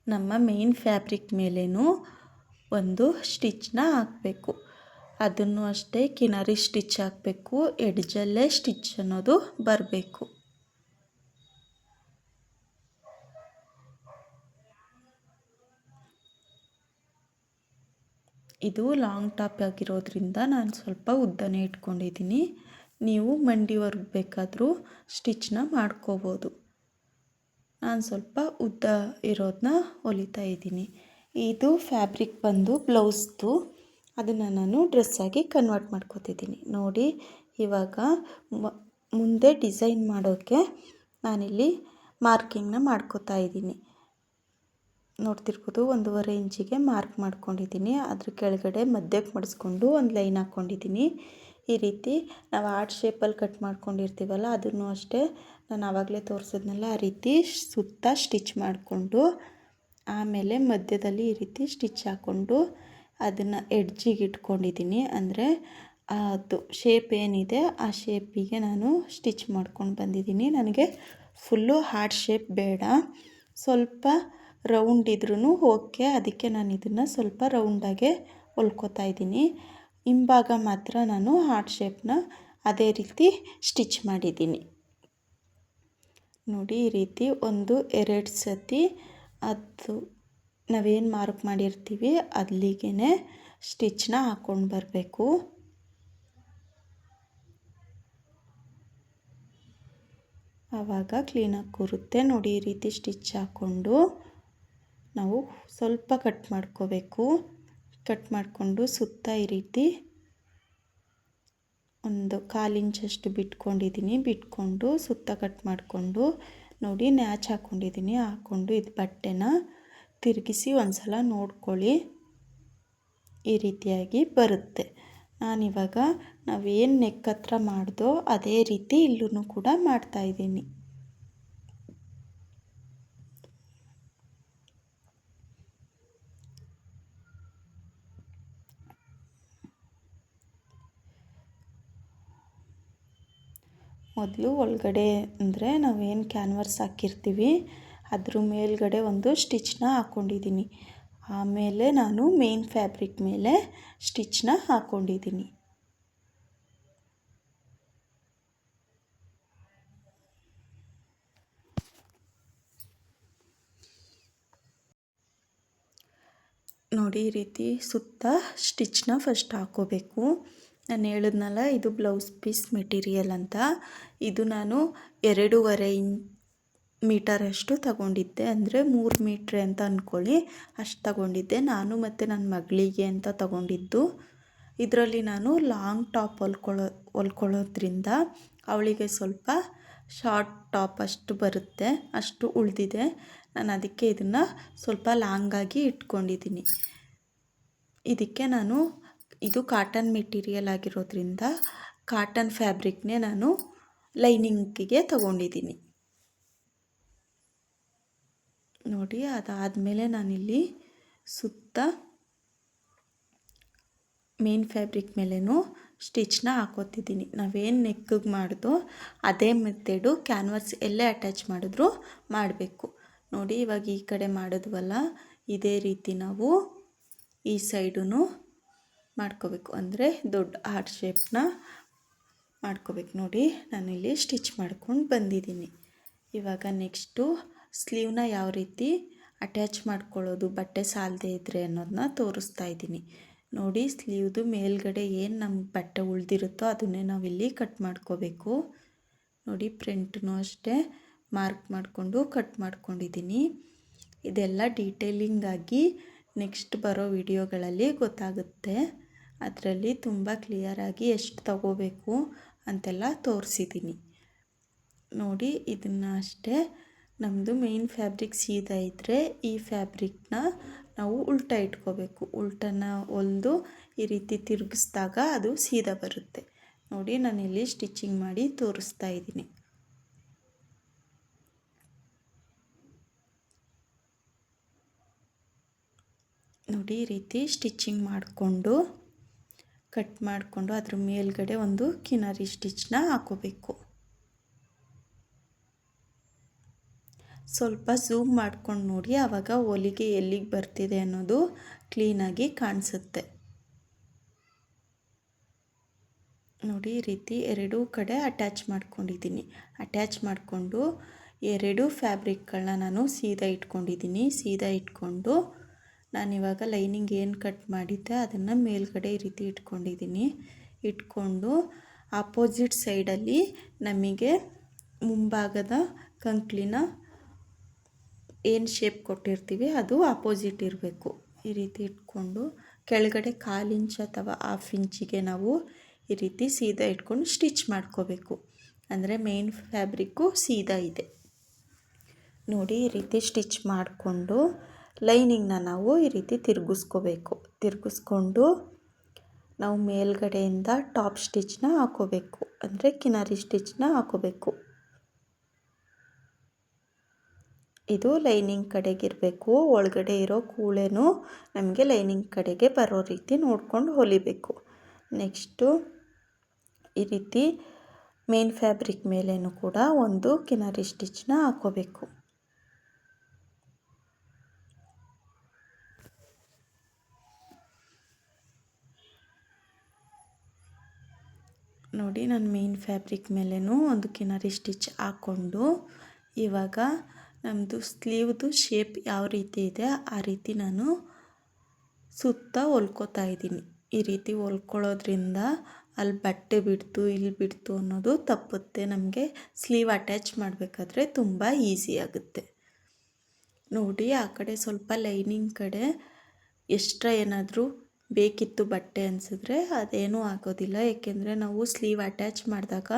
ನಮ್ಮ ಮೇನ್ ಫ್ಯಾಬ್ರಿಕ್ ಮೇಲೇನೂ ಒಂದು ಸ್ಟಿಚ್ನ ಹಾಕಬೇಕು. ಅದನ್ನು ಅಷ್ಟೇ ಕಿನಾರಿ ಸ್ಟಿಚ್ ಹಾಕಬೇಕು. ಎಡ್ಜಲ್ಲೇ ಸ್ಟಿಚ್ ಅನ್ನೋದು ಬರಬೇಕು. ಇದು ಲಾಂಗ್ ಟಾಪ್ ಆಗಿರೋದ್ರಿಂದ ನಾನು ಸ್ವಲ್ಪ ಉದ್ದನೇ ಇಟ್ಕೊಂಡಿದ್ದೀನಿ. ನೀವು ಮಂಡಿವರೆಗೆ ಬೇಕಾದರೂ ಸ್ಟಿಚ್ನ ಮಾಡ್ಕೋಬೋದು. ನಾನು ಸ್ವಲ್ಪ ಉದ್ದ ಇರೋದನ್ನ ಹೊಲಿತಾ ಇದ್ದೀನಿ. ಇದು ಫ್ಯಾಬ್ರಿಕ್ ಬಂದು ಬ್ಲೌಸ್ದು, ಅದನ್ನು ನಾನು ಡ್ರೆಸ್ಸಾಗಿ ಕನ್ವರ್ಟ್ ಮಾಡ್ಕೋತಿದ್ದೀನಿ. ನೋಡಿ ಇವಾಗ ಮುಂದೆ ಡಿಸೈನ್ ಮಾಡೋಕ್ಕೆ ನಾನಿಲ್ಲಿ ಮಾರ್ಕಿಂಗ್ನ ಮಾಡ್ಕೋತಾ ಇದ್ದೀನಿ. ನೋಡ್ತಿರ್ಬೋದು 1.5 ಇಂಚಿಗೆ ಮಾರ್ಕ್ ಮಾಡ್ಕೊಂಡಿದ್ದೀನಿ. ಅದ್ರ ಕೆಳಗಡೆ ಮಧ್ಯಕ್ಕೆ ಮಡಿಸ್ಕೊಂಡು ಒಂದು ಲೈನ್ ಹಾಕ್ಕೊಂಡಿದ್ದೀನಿ. ಈ ರೀತಿ ನಾವು ಹಾರ್ಟ್ ಶೇಪಲ್ಲಿ ಕಟ್ ಮಾಡ್ಕೊಂಡಿರ್ತೀವಲ್ಲ ಅದನ್ನು ಅಷ್ಟೇ ನಾನು ಆವಾಗಲೇ ತೋರಿಸಿದ್ನಲ್ಲ ಆ ರೀತಿ ಸುತ್ತ ಸ್ಟಿಚ್ ಮಾಡಿಕೊಂಡು ಆಮೇಲೆ ಮಧ್ಯದಲ್ಲಿ ಈ ರೀತಿ ಸ್ಟಿಚ್ ಹಾಕ್ಕೊಂಡು ಅದನ್ನು ಎಡ್ಜಿಗೆ ಇಟ್ಕೊಂಡಿದ್ದೀನಿ. ಅಂದರೆ ಅದು ಶೇಪ್ ಏನಿದೆ ಆ ಶೇಪಿಗೆ ನಾನು ಸ್ಟಿಚ್ ಮಾಡ್ಕೊಂಡು ಬಂದಿದ್ದೀನಿ. ನನಗೆ ಫುಲ್ಲು ಹಾರ್ಟ್ ಶೇಪ್ ಬೇಡ, ಸ್ವಲ್ಪ ರೌಂಡ್ ಇದ್ರೂ ಓಕೆ. ಅದಕ್ಕೆ ನಾನು ಇದನ್ನು ಸ್ವಲ್ಪ ರೌಂಡಾಗೆ ಹೊಲ್ಕೋತಾ ಇದ್ದೀನಿ. ಹಿಂಭಾಗ ಮಾತ್ರ ನಾನು ಹಾರ್ಟ್ ಶೇಪ್ನ ಅದೇ ರೀತಿ ಸ್ಟಿಚ್ ಮಾಡಿದ್ದೀನಿ. ನೋಡಿ ಈ ರೀತಿ 1-2 ಸತಿ ಅದು ನಾವೇನು ಮಾರ್ಕ್ ಮಾಡಿರ್ತೀವಿ ಅಲ್ಲಿಗೆ ಸ್ಟಿಚ್ನ ಹಾಕ್ಕೊಂಡು ಬರಬೇಕು. ಆವಾಗ ಕ್ಲೀನಾಗಿ ಕೂರುತ್ತೆ. ನೋಡಿ ಈ ರೀತಿ ಸ್ಟಿಚ್ ಹಾಕ್ಕೊಂಡು ನಾವು ಸ್ವಲ್ಪ ಕಟ್ ಮಾಡ್ಕೋಬೇಕು. ಕಟ್ ಮಾಡಿಕೊಂಡು ಸುತ್ತ ಈ ರೀತಿ 1/4 ಇಂಚಷ್ಟು ಬಿಟ್ಕೊಂಡಿದ್ದೀನಿ. ಬಿಟ್ಕೊಂಡು ಸುತ್ತ ಕಟ್ ಮಾಡಿಕೊಂಡು ನೋಡಿ ನ್ಯಾಚ್ ಹಾಕ್ಕೊಂಡಿದ್ದೀನಿ. ಹಾಕ್ಕೊಂಡು ಇದು ಬಟ್ಟೆನ ತಿರುಗಿಸಿ ಒಂದು ಸಲ ನೋಡ್ಕೊಳ್ಳಿ. ಈ ರೀತಿಯಾಗಿ ಬರುತ್ತೆ. ನಾನಿವಾಗ ನಾವೇನು ನೆಕ್ ಹತ್ರ ಮಾಡ್ದೋ ಅದೇ ರೀತಿ ಇಲ್ಲೂ ಕೂಡ ಮಾಡ್ತಾಯಿದ್ದೀನಿ. ಮೊದಲು ಒಳಗಡೆ ಅಂದರೆ ನಾವೇನು ಕ್ಯಾನ್ವರ್ಸ್ ಹಾಕಿರ್ತೀವಿ ಅದ್ರ ಮೇಲ್ಗಡೆ ಒಂದು ಸ್ಟಿಚ್ನ ಹಾಕ್ಕೊಂಡಿದ್ದೀನಿ. ಆಮೇಲೆ ನಾನು ಮೇನ್ ಫ್ಯಾಬ್ರಿಕ್ ಮೇಲೆ ಸ್ಟಿಚ್ನ ಹಾಕ್ಕೊಂಡಿದ್ದೀನಿ. ನೋಡಿ ಈ ರೀತಿ ಸುತ್ತ ಸ್ಟಿಚ್ನ ಫಸ್ಟ್ ಹಾಕ್ಕೋಬೇಕು. ನಾನು ಹೇಳಿದ್ನಲ್ಲ ಇದು ಬ್ಲೌಸ್ ಪೀಸ್ ಮೆಟೀರಿಯಲ್ ಅಂತ. ಇದು ನಾನು 2.5 ಮೀಟರಷ್ಟು ತಗೊಂಡಿದ್ದೆ, ಅಂದರೆ 3 ಮೀಟ್ರ್ ಅಂತ ಅಂದ್ಕೊಳ್ಳಿ, ಅಷ್ಟು ತಗೊಂಡಿದ್ದೆ. ನಾನು ಮತ್ತು ನನ್ನ ಮಗಳಿಗೆ ಅಂತ ತಗೊಂಡಿದ್ದು. ಇದರಲ್ಲಿ ನಾನು ಲಾಂಗ್ ಟಾಪ್ ಹೊಲ್ಕೊಳ್ಳೋದ್ರಿಂದ ಅವಳಿಗೆ ಸ್ವಲ್ಪ ಶಾರ್ಟ್ ಟಾಪ್ ಅಷ್ಟು ಬರುತ್ತೆ, ಅಷ್ಟು ಉಳಿದಿದೆ. ನಾನು ಅದಕ್ಕೆ ಇದನ್ನು ಸ್ವಲ್ಪ ಲಾಂಗಾಗಿ ಇಟ್ಕೊಂಡಿದ್ದೀನಿ. ಇದಕ್ಕೆ ನಾನು ಇದು ಕಾಟನ್ ಮೆಟೀರಿಯಲ್ ಆಗಿರೋದ್ರಿಂದ ಕಾಟನ್ ಫ್ಯಾಬ್ರಿಕ್ನೇ ನಾನು ಲೈನಿಂಗಿಗೆ ತಗೊಂಡಿದ್ದೀನಿ. ನೋಡಿ ಅದಾದಮೇಲೆ ನಾನಿಲ್ಲಿ ಸುತ್ತ ಮೇನ್ ಫ್ಯಾಬ್ರಿಕ್ ಮೇಲೇನೂ ಸ್ಟಿಚ್ನ ಹಾಕೋತಿದ್ದೀನಿ. ನಾವೇನು ನೆಕ್ಕಿಗೆ ಮಾಡಿದೋ ಅದೇ ಮೆಥಡು ಕ್ಯಾನ್ವಾಸ್ ಎಲ್ಲೇ ಅಟ್ಯಾಚ್ ಮಾಡಿದ್ರೂ ಮಾಡಬೇಕು. ನೋಡಿ ಇವಾಗ ಈ ಕಡೆ ಮಾಡಿದ್ವಲ್ಲ ಇದೇ ರೀತಿ ನಾವು ಈ ಸೈಡೂ ಮಾಡ್ಕೋಬೇಕು, ಅಂದರೆ ದೊಡ್ಡ ಹಾರ್ಟ್ ಶೇಪ್ನ ಮಾಡ್ಕೋಬೇಕು. ನೋಡಿ ನಾನಿಲ್ಲಿ ಸ್ಟಿಚ್ ಮಾಡ್ಕೊಂಡು ಬಂದಿದ್ದೀನಿ. ಇವಾಗ ನೆಕ್ಸ್ಟು ಸ್ಲೀವ್ನ ಯಾವ ರೀತಿ ಅಟ್ಯಾಚ್ ಮಾಡ್ಕೊಳ್ಳೋದು ಬಟ್ಟೆ ಸಾಲದೇ ಇದ್ದರೆ ಅನ್ನೋದನ್ನ ತೋರಿಸ್ತಾ ಇದ್ದೀನಿ. ನೋಡಿ ಸ್ಲೀವ್ದು ಮೇಲ್ಗಡೆ ಏನು ನಮ್ಮ ಬಟ್ಟೆ ಉಳಿದಿರುತ್ತೋ ಅದನ್ನೇ ನಾವಿಲ್ಲಿ ಕಟ್ ಮಾಡ್ಕೋಬೇಕು. ನೋಡಿ ಫ್ರಂಟ್ನೂ ಅಷ್ಟೇ ಮಾರ್ಕ್ ಮಾಡಿಕೊಂಡು ಕಟ್ ಮಾಡ್ಕೊಂಡಿದ್ದೀನಿ. ಇದೆಲ್ಲ ಡೀಟೇಲಿಂಗಾಗಿ ನೆಕ್ಸ್ಟ್ ಬರೋ ವಿಡಿಯೋಗಳಲ್ಲಿ ಗೊತ್ತಾಗುತ್ತೆ. ಅದರಲ್ಲಿ ತುಂಬ ಕ್ಲಿಯರಾಗಿ ಎಷ್ಟು ತಗೋಬೇಕು ಅಂತೆಲ್ಲ ತೋರಿಸಿದ್ದೀನಿ ನೋಡಿ. ಇದನ್ನು ಅಷ್ಟೇ ನಮ್ಮದು ಮೇನ್ ಫ್ಯಾಬ್ರಿಕ್ ಸೀದಾ ಇದ್ದರೆ ಈ ಫ್ಯಾಬ್ರಿಕ್ನ ನಾವು ಉಲ್ಟಾ ಇಟ್ಕೋಬೇಕು. ಉಲ್ಟನ ಹೊಲಿದು ಈ ರೀತಿ ತಿರುಗಿಸಿದಾಗ ಅದು ಸೀದಾ ಬರುತ್ತೆ ನೋಡಿ. ನಾನಿಲ್ಲಿ ಸ್ಟಿಚಿಂಗ್ ಮಾಡಿ ತೋರಿಸ್ತಾ ಇದ್ದೀನಿ. ನೋಡಿ ಈ ರೀತಿ ಸ್ಟಿಚಿಂಗ್ ಮಾಡಿಕೊಂಡು ಕಟ್ ಮಾಡಿಕೊಂಡು ಅದ್ರ ಮೇಲ್ಗಡೆ ಒಂದು ಕಿನಾರಿ ಸ್ಟಿಚ್ನ ಹಾಕೋಬೇಕು. ಸ್ವಲ್ಪ ಝೂಮ್ ಮಾಡ್ಕೊಂಡು ನೋಡಿ, ಆವಾಗ ಹೊಲಿಗೆ ಎಲ್ಲಿಗೆ ಬರ್ತಿದೆ ಅನ್ನೋದು ಕ್ಲೀನಾಗಿ ಕಾಣಿಸುತ್ತೆ ನೋಡಿ. ಈ ರೀತಿ ಎರಡೂ ಕಡೆ ಅಟ್ಯಾಚ್ ಮಾಡ್ಕೊಂಡಿದ್ದೀನಿ. ಅಟ್ಯಾಚ್ ಮಾಡಿಕೊಂಡು ಎರಡೂ ಫ್ಯಾಬ್ರಿಕ್ಗಳನ್ನ ನಾನು ಸೀದಾ ಇಟ್ಕೊಂಡಿದ್ದೀನಿ. ಸೀದಾ ಇಟ್ಕೊಂಡು ನಾನಿವಾಗ ಲೈನಿಂಗ್ ಏನು ಕಟ್ ಮಾಡಿದ್ದೆ ಅದನ್ನು ಮೇಲ್ಗಡೆ ಈ ರೀತಿ ಇಟ್ಕೊಂಡಿದ್ದೀನಿ. ಇಟ್ಕೊಂಡು ಆಪೋಸಿಟ್ ಸೈಡಲ್ಲಿ ನಮಗೆ ಮುಂಭಾಗದ ಕಂಕ್ಳಿನ ಏನು ಶೇಪ್ ಕೊಟ್ಟಿರ್ತೀವಿ ಅದು ಆಪೋಸಿಟ್ ಇರಬೇಕು. ಈ ರೀತಿ ಇಟ್ಕೊಂಡು ಕೆಳಗಡೆ 1/4 ಇಂಚ್ ಅಥವಾ 1/2 ಇಂಚಿಗೆ ನಾವು ಈ ರೀತಿ ಸೀದಾ ಇಟ್ಕೊಂಡು ಸ್ಟಿಚ್ ಮಾಡ್ಕೋಬೇಕು. ಅಂದರೆ ಮೇನ್ ಫ್ಯಾಬ್ರಿಕ್ಕು ಸೀದಾ ಇದೆ ನೋಡಿ. ಈ ರೀತಿ ಸ್ಟಿಚ್ ಮಾಡಿಕೊಂಡು ಲೈನಿಂಗ್ನ ನಾವು ಈ ರೀತಿ ತಿರುಗಿಸ್ಕೋಬೇಕು. ತಿರುಗಿಸ್ಕೊಂಡು ನಾವು ಮೇಲ್ಗಡೆಯಿಂದ ಟಾಪ್ ಸ್ಟಿಚ್ನ ಹಾಕೋಬೇಕು, ಅಂದರೆ ಕಿನಾರಿ ಸ್ಟಿಚ್ನ ಹಾಕೋಬೇಕು. ಇದು ಲೈನಿಂಗ್ ಕಡೆಗಿರಬೇಕು. ಒಳಗಡೆ ಇರೋ ಕೂಳೆನೂ ನಮಗೆ ಲೈನಿಂಗ್ ಕಡೆಗೆ ಬರೋ ರೀತಿ ನೋಡ್ಕೊಂಡು ಹೊಲಿಬೇಕು. ನೆಕ್ಸ್ಟು ಈ ರೀತಿ ಮೇನ್ ಫ್ಯಾಬ್ರಿಕ್ ಮೇಲೇನೂ ಕೂಡ ಒಂದು ಕಿನಾರಿ ಸ್ಟಿಚ್ನ ಹಾಕೋಬೇಕು. ನೋಡಿ ನಾನು ಮೇನ್ ಫ್ಯಾಬ್ರಿಕ್ ಮೇಲೇನೂ ಒಂದು ಕಿನಾರಿ ಸ್ಟಿಚ್ ಹಾಕ್ಕೊಂಡು ಇವಾಗ ನಮ್ಮದು ಸ್ಲೀವ್ದು ಶೇಪ್ ಯಾವ ರೀತಿ ಇದೆ ಆ ರೀತಿ ನಾನು ಸುತ್ತ ಹೊಲ್ಕೋತಾ ಇದ್ದೀನಿ. ಈ ರೀತಿ ಹೊಲ್ಕೊಳ್ಳೋದ್ರಿಂದ ಅಲ್ಲಿ ಬಟ್ಟೆ ಬಿಡ್ತು ಇಲ್ಲಿ ಬಿಡ್ತು ಅನ್ನೋದು ತಪ್ಪುತ್ತೆ. ನಮಗೆ ಸ್ಲೀವ್ ಅಟ್ಯಾಚ್ ಮಾಡಬೇಕಾದ್ರೆ ತುಂಬ ಈಸಿ ಆಗುತ್ತೆ ನೋಡಿ. ಆ ಕಡೆ ಸ್ವಲ್ಪ ಲೈನಿಂಗ್ ಕಡೆ ಎಕ್ಸ್ಟ್ರಾ ಏನಾದರೂ ಬೇಕಿತ್ತು ಬಟ್ಟೆ ಅನಿಸಿದ್ರೆ ಅದೇನೂ ಆಗೋದಿಲ್ಲ. ಏಕೆಂದರೆ ನಾವು ಸ್ಲೀವ್ ಅಟ್ಯಾಚ್ ಮಾಡಿದಾಗ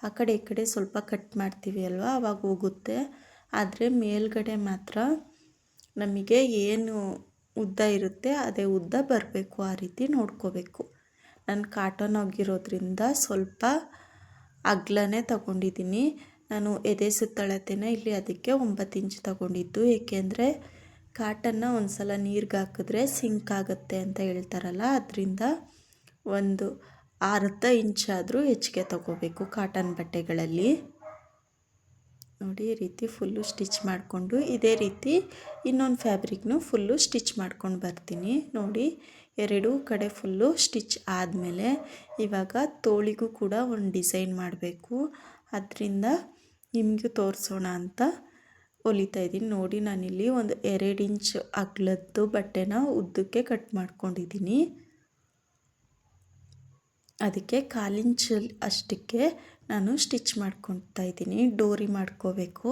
ಆ ಕಡೆ ಈ ಕಡೆ ಸ್ವಲ್ಪ ಕಟ್ ಮಾಡ್ತೀವಿ ಅಲ್ವಾ, ಆವಾಗ ಹೋಗುತ್ತೆ. ಆದರೆ ಮೇಲ್ಗಡೆ ಮಾತ್ರ ನಮಗೆ ಏನು ಉದ್ದ ಇರುತ್ತೆ ಅದೇ ಉದ್ದ ಬರಬೇಕು, ಆ ರೀತಿ ನೋಡ್ಕೋಬೇಕು. ನಾನು ಕಾಟನ್ ಆಗಿರೋದ್ರಿಂದ ಸ್ವಲ್ಪ ಅಗಲನೇ ತಗೊಂಡಿದ್ದೀನಿ. ನಾನು ಎದೆ ಸುತ್ತಳತೆನ ಇಲ್ಲಿ ಅದಕ್ಕೆ 9 ಇಂಚ್ ತಗೊಂಡಿದ್ದು. ಏಕೆಂದರೆ ಕಾಟನ್ನ ಒಂದು ಸಲ ನೀರಿಗೆ ಹಾಕಿದ್ರೆ ಸಿಂಕ್ ಆಗುತ್ತೆ ಅಂತ ಹೇಳ್ತಾರಲ್ಲ, ಅದರಿಂದ ಒಂದು ಅರ್ಧ ಇಂಚಾದರೂ ಹೆಚ್ಚಿಗೆ ತಗೋಬೇಕು ಕಾಟನ್ ಬಟ್ಟೆಗಳಲ್ಲಿ ನೋಡಿ. ಈ ರೀತಿ ಫುಲ್ಲು ಸ್ಟಿಚ್ ಮಾಡಿಕೊಂಡು ಇದೇ ರೀತಿ ಇನ್ನೊಂದು ಫ್ಯಾಬ್ರಿಕ್ನು ಫುಲ್ಲು ಸ್ಟಿಚ್ ಮಾಡ್ಕೊಂಡು ಬರ್ತೀನಿ ನೋಡಿ. ಎರಡೂ ಕಡೆ ಫುಲ್ಲು ಸ್ಟಿಚ್ ಆದಮೇಲೆ ಇವಾಗ ತೋಳಿಗೂ ಕೂಡ ಒಂದು ಡಿಸೈನ್ ಮಾಡಬೇಕು. ಅದರಿಂದ ನಿಮಗೂ ತೋರಿಸೋಣ ಅಂತ ಹೊಲಿತಾ ಇದ್ದೀನಿ ನೋಡಿ. ನಾನಿಲ್ಲಿ ಒಂದು 2 ಇಂಚ್ ಅಗಲದ್ದು ಬಟ್ಟೆನ ಉದ್ದಕ್ಕೆ ಕಟ್ ಮಾಡ್ಕೊಂಡಿದ್ದೀನಿ. ಅದಕ್ಕೆ 1/4 ಇಂಚ್ ಅಷ್ಟಕ್ಕೆ ನಾನು ಸ್ಟಿಚ್ ಮಾಡ್ಕೊತಾ ಇದ್ದೀನಿ. ಡೋರಿ ಮಾಡ್ಕೋಬೇಕು,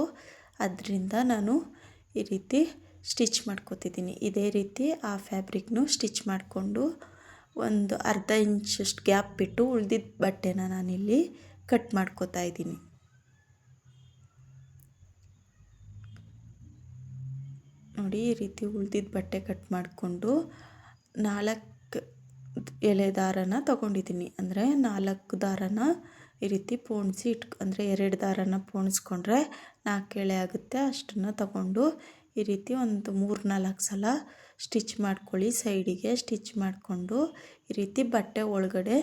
ಅದರಿಂದ ನಾನು ಈ ರೀತಿ ಸ್ಟಿಚ್ ಮಾಡ್ಕೊತಿದ್ದೀನಿ. ಇದೇ ರೀತಿ ಆ ಫ್ಯಾಬ್ರಿಕ್ನು ಸ್ಟಿಚ್ ಮಾಡಿಕೊಂಡು ಒಂದು ಅರ್ಧ ಇಂಚಷ್ಟು ಗ್ಯಾಪ್ ಬಿಟ್ಟು ಉಳಿದಿದ್ದ ಬಟ್ಟೆನ ನಾನಿಲ್ಲಿ ಕಟ್ ಮಾಡ್ಕೋತಾ ಇದ್ದೀನಿ ನೋಡಿ. ಈ ರೀತಿ ಉಳಿದಿದ್ದ ಬಟ್ಟೆ ಕಟ್ ಮಾಡಿಕೊಂಡು 4 ಎಳೆ ದಾರನ ತೊಗೊಂಡಿದ್ದೀನಿ. ಅಂದರೆ 4 ದಾರನ ಈ ರೀತಿ ಪೋಣಿಸಿ ಅಂದರೆ 2 ದಾರನ ಪೋಣಿಸ್ಕೊಂಡ್ರೆ 4 ಎಳೆ ಆಗುತ್ತೆ. ಅಷ್ಟನ್ನು ತಗೊಂಡು ಈ ರೀತಿ ಒಂದು 3-4 ಸಲ ಸ್ಟಿಚ್ ಮಾಡ್ಕೊಳ್ಳಿ. ಸೈಡಿಗೆ ಸ್ಟಿಚ್ ಮಾಡಿಕೊಂಡು ಈ ರೀತಿ ಬಟ್ಟೆ ಒಳಗಡೆ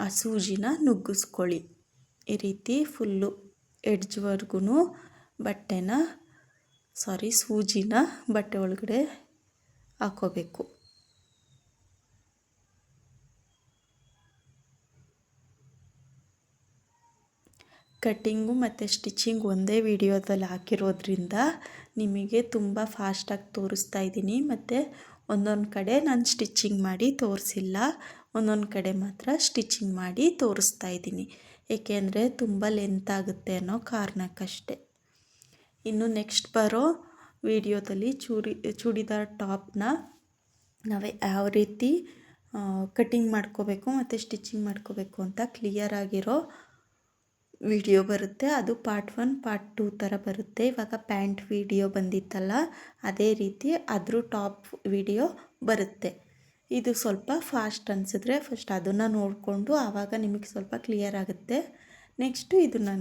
ಆ ಸೂಜಿನ ನುಗ್ಗಿಸ್ಕೊಳ್ಳಿ. ಈ ರೀತಿ ಫುಲ್ಲು ಎಡ್ಜ್ವರ್ಗೂ ಸೂಜಿನ ಬಟ್ಟೆ ಒಳಗಡೆ ಹಾಕೋಬೇಕು. ಕಟ್ಟಿಂಗು ಮತ್ತು ಸ್ಟಿಚಿಂಗ್ ಒಂದೇ ವಿಡಿಯೋದಲ್ಲಿ ಹಾಕಿರೋದ್ರಿಂದ ನಿಮಗೆ ತುಂಬ ಫಾಸ್ಟಾಗಿ ತೋರಿಸ್ತಾ ಇದ್ದೀನಿ. ಮತ್ತು ಒಂದೊಂದು ಕಡೆ ನಾನು ಸ್ಟಿಚಿಂಗ್ ಮಾಡಿ ತೋರಿಸಿಲ್ಲ, ಒಂದೊಂದು ಕಡೆ ಮಾತ್ರ ಸ್ಟಿಚಿಂಗ್ ಮಾಡಿ ತೋರಿಸ್ತಾ ಇದ್ದೀನಿ. ಏಕೆಂದರೆ ತುಂಬ ಲೆಂತ್ ಆಗುತ್ತೆ ಅನ್ನೋ ಕಾರಣಕ್ಕಷ್ಟೆ. ಇನ್ನು ನೆಕ್ಸ್ಟ್ ಬರೋ ವಿಡಿಯೋದಲ್ಲಿ ಚೂಡಿದಾರ್ ಟಾಪ್ನ ನಾವು ಯಾವ ರೀತಿ ಕಟ್ಟಿಂಗ್ ಮಾಡ್ಕೋಬೇಕು ಮತ್ತು ಸ್ಟಿಚಿಂಗ್ ಮಾಡ್ಕೋಬೇಕು ಅಂತ ಕ್ಲಿಯರ್ ಆಗಿರೋ ವಿಡಿಯೋ ಬರುತ್ತೆ. ಅದು ಪಾರ್ಟ್ 1 ಪಾರ್ಟ್ 2 ಥರ ಬರುತ್ತೆ. ಇವಾಗ ಪ್ಯಾಂಟ್ ವಿಡಿಯೋ ಬಂದಿತ್ತಲ್ಲ, ಅದೇ ರೀತಿ ಅದ್ರ ಟಾಪ್ ವಿಡಿಯೋ ಬರುತ್ತೆ. ಇದು ಸ್ವಲ್ಪ ಫಾಸ್ಟ್ ಅನಿಸಿದ್ರೆ ಫಸ್ಟ್ ಅದನ್ನು ನೋಡಿಕೊಂಡು ಆವಾಗ ನಿಮಗೆ ಸ್ವಲ್ಪ ಕ್ಲಿಯರ್ ಆಗುತ್ತೆ. ನೆಕ್ಸ್ಟು ಇದನ್ನು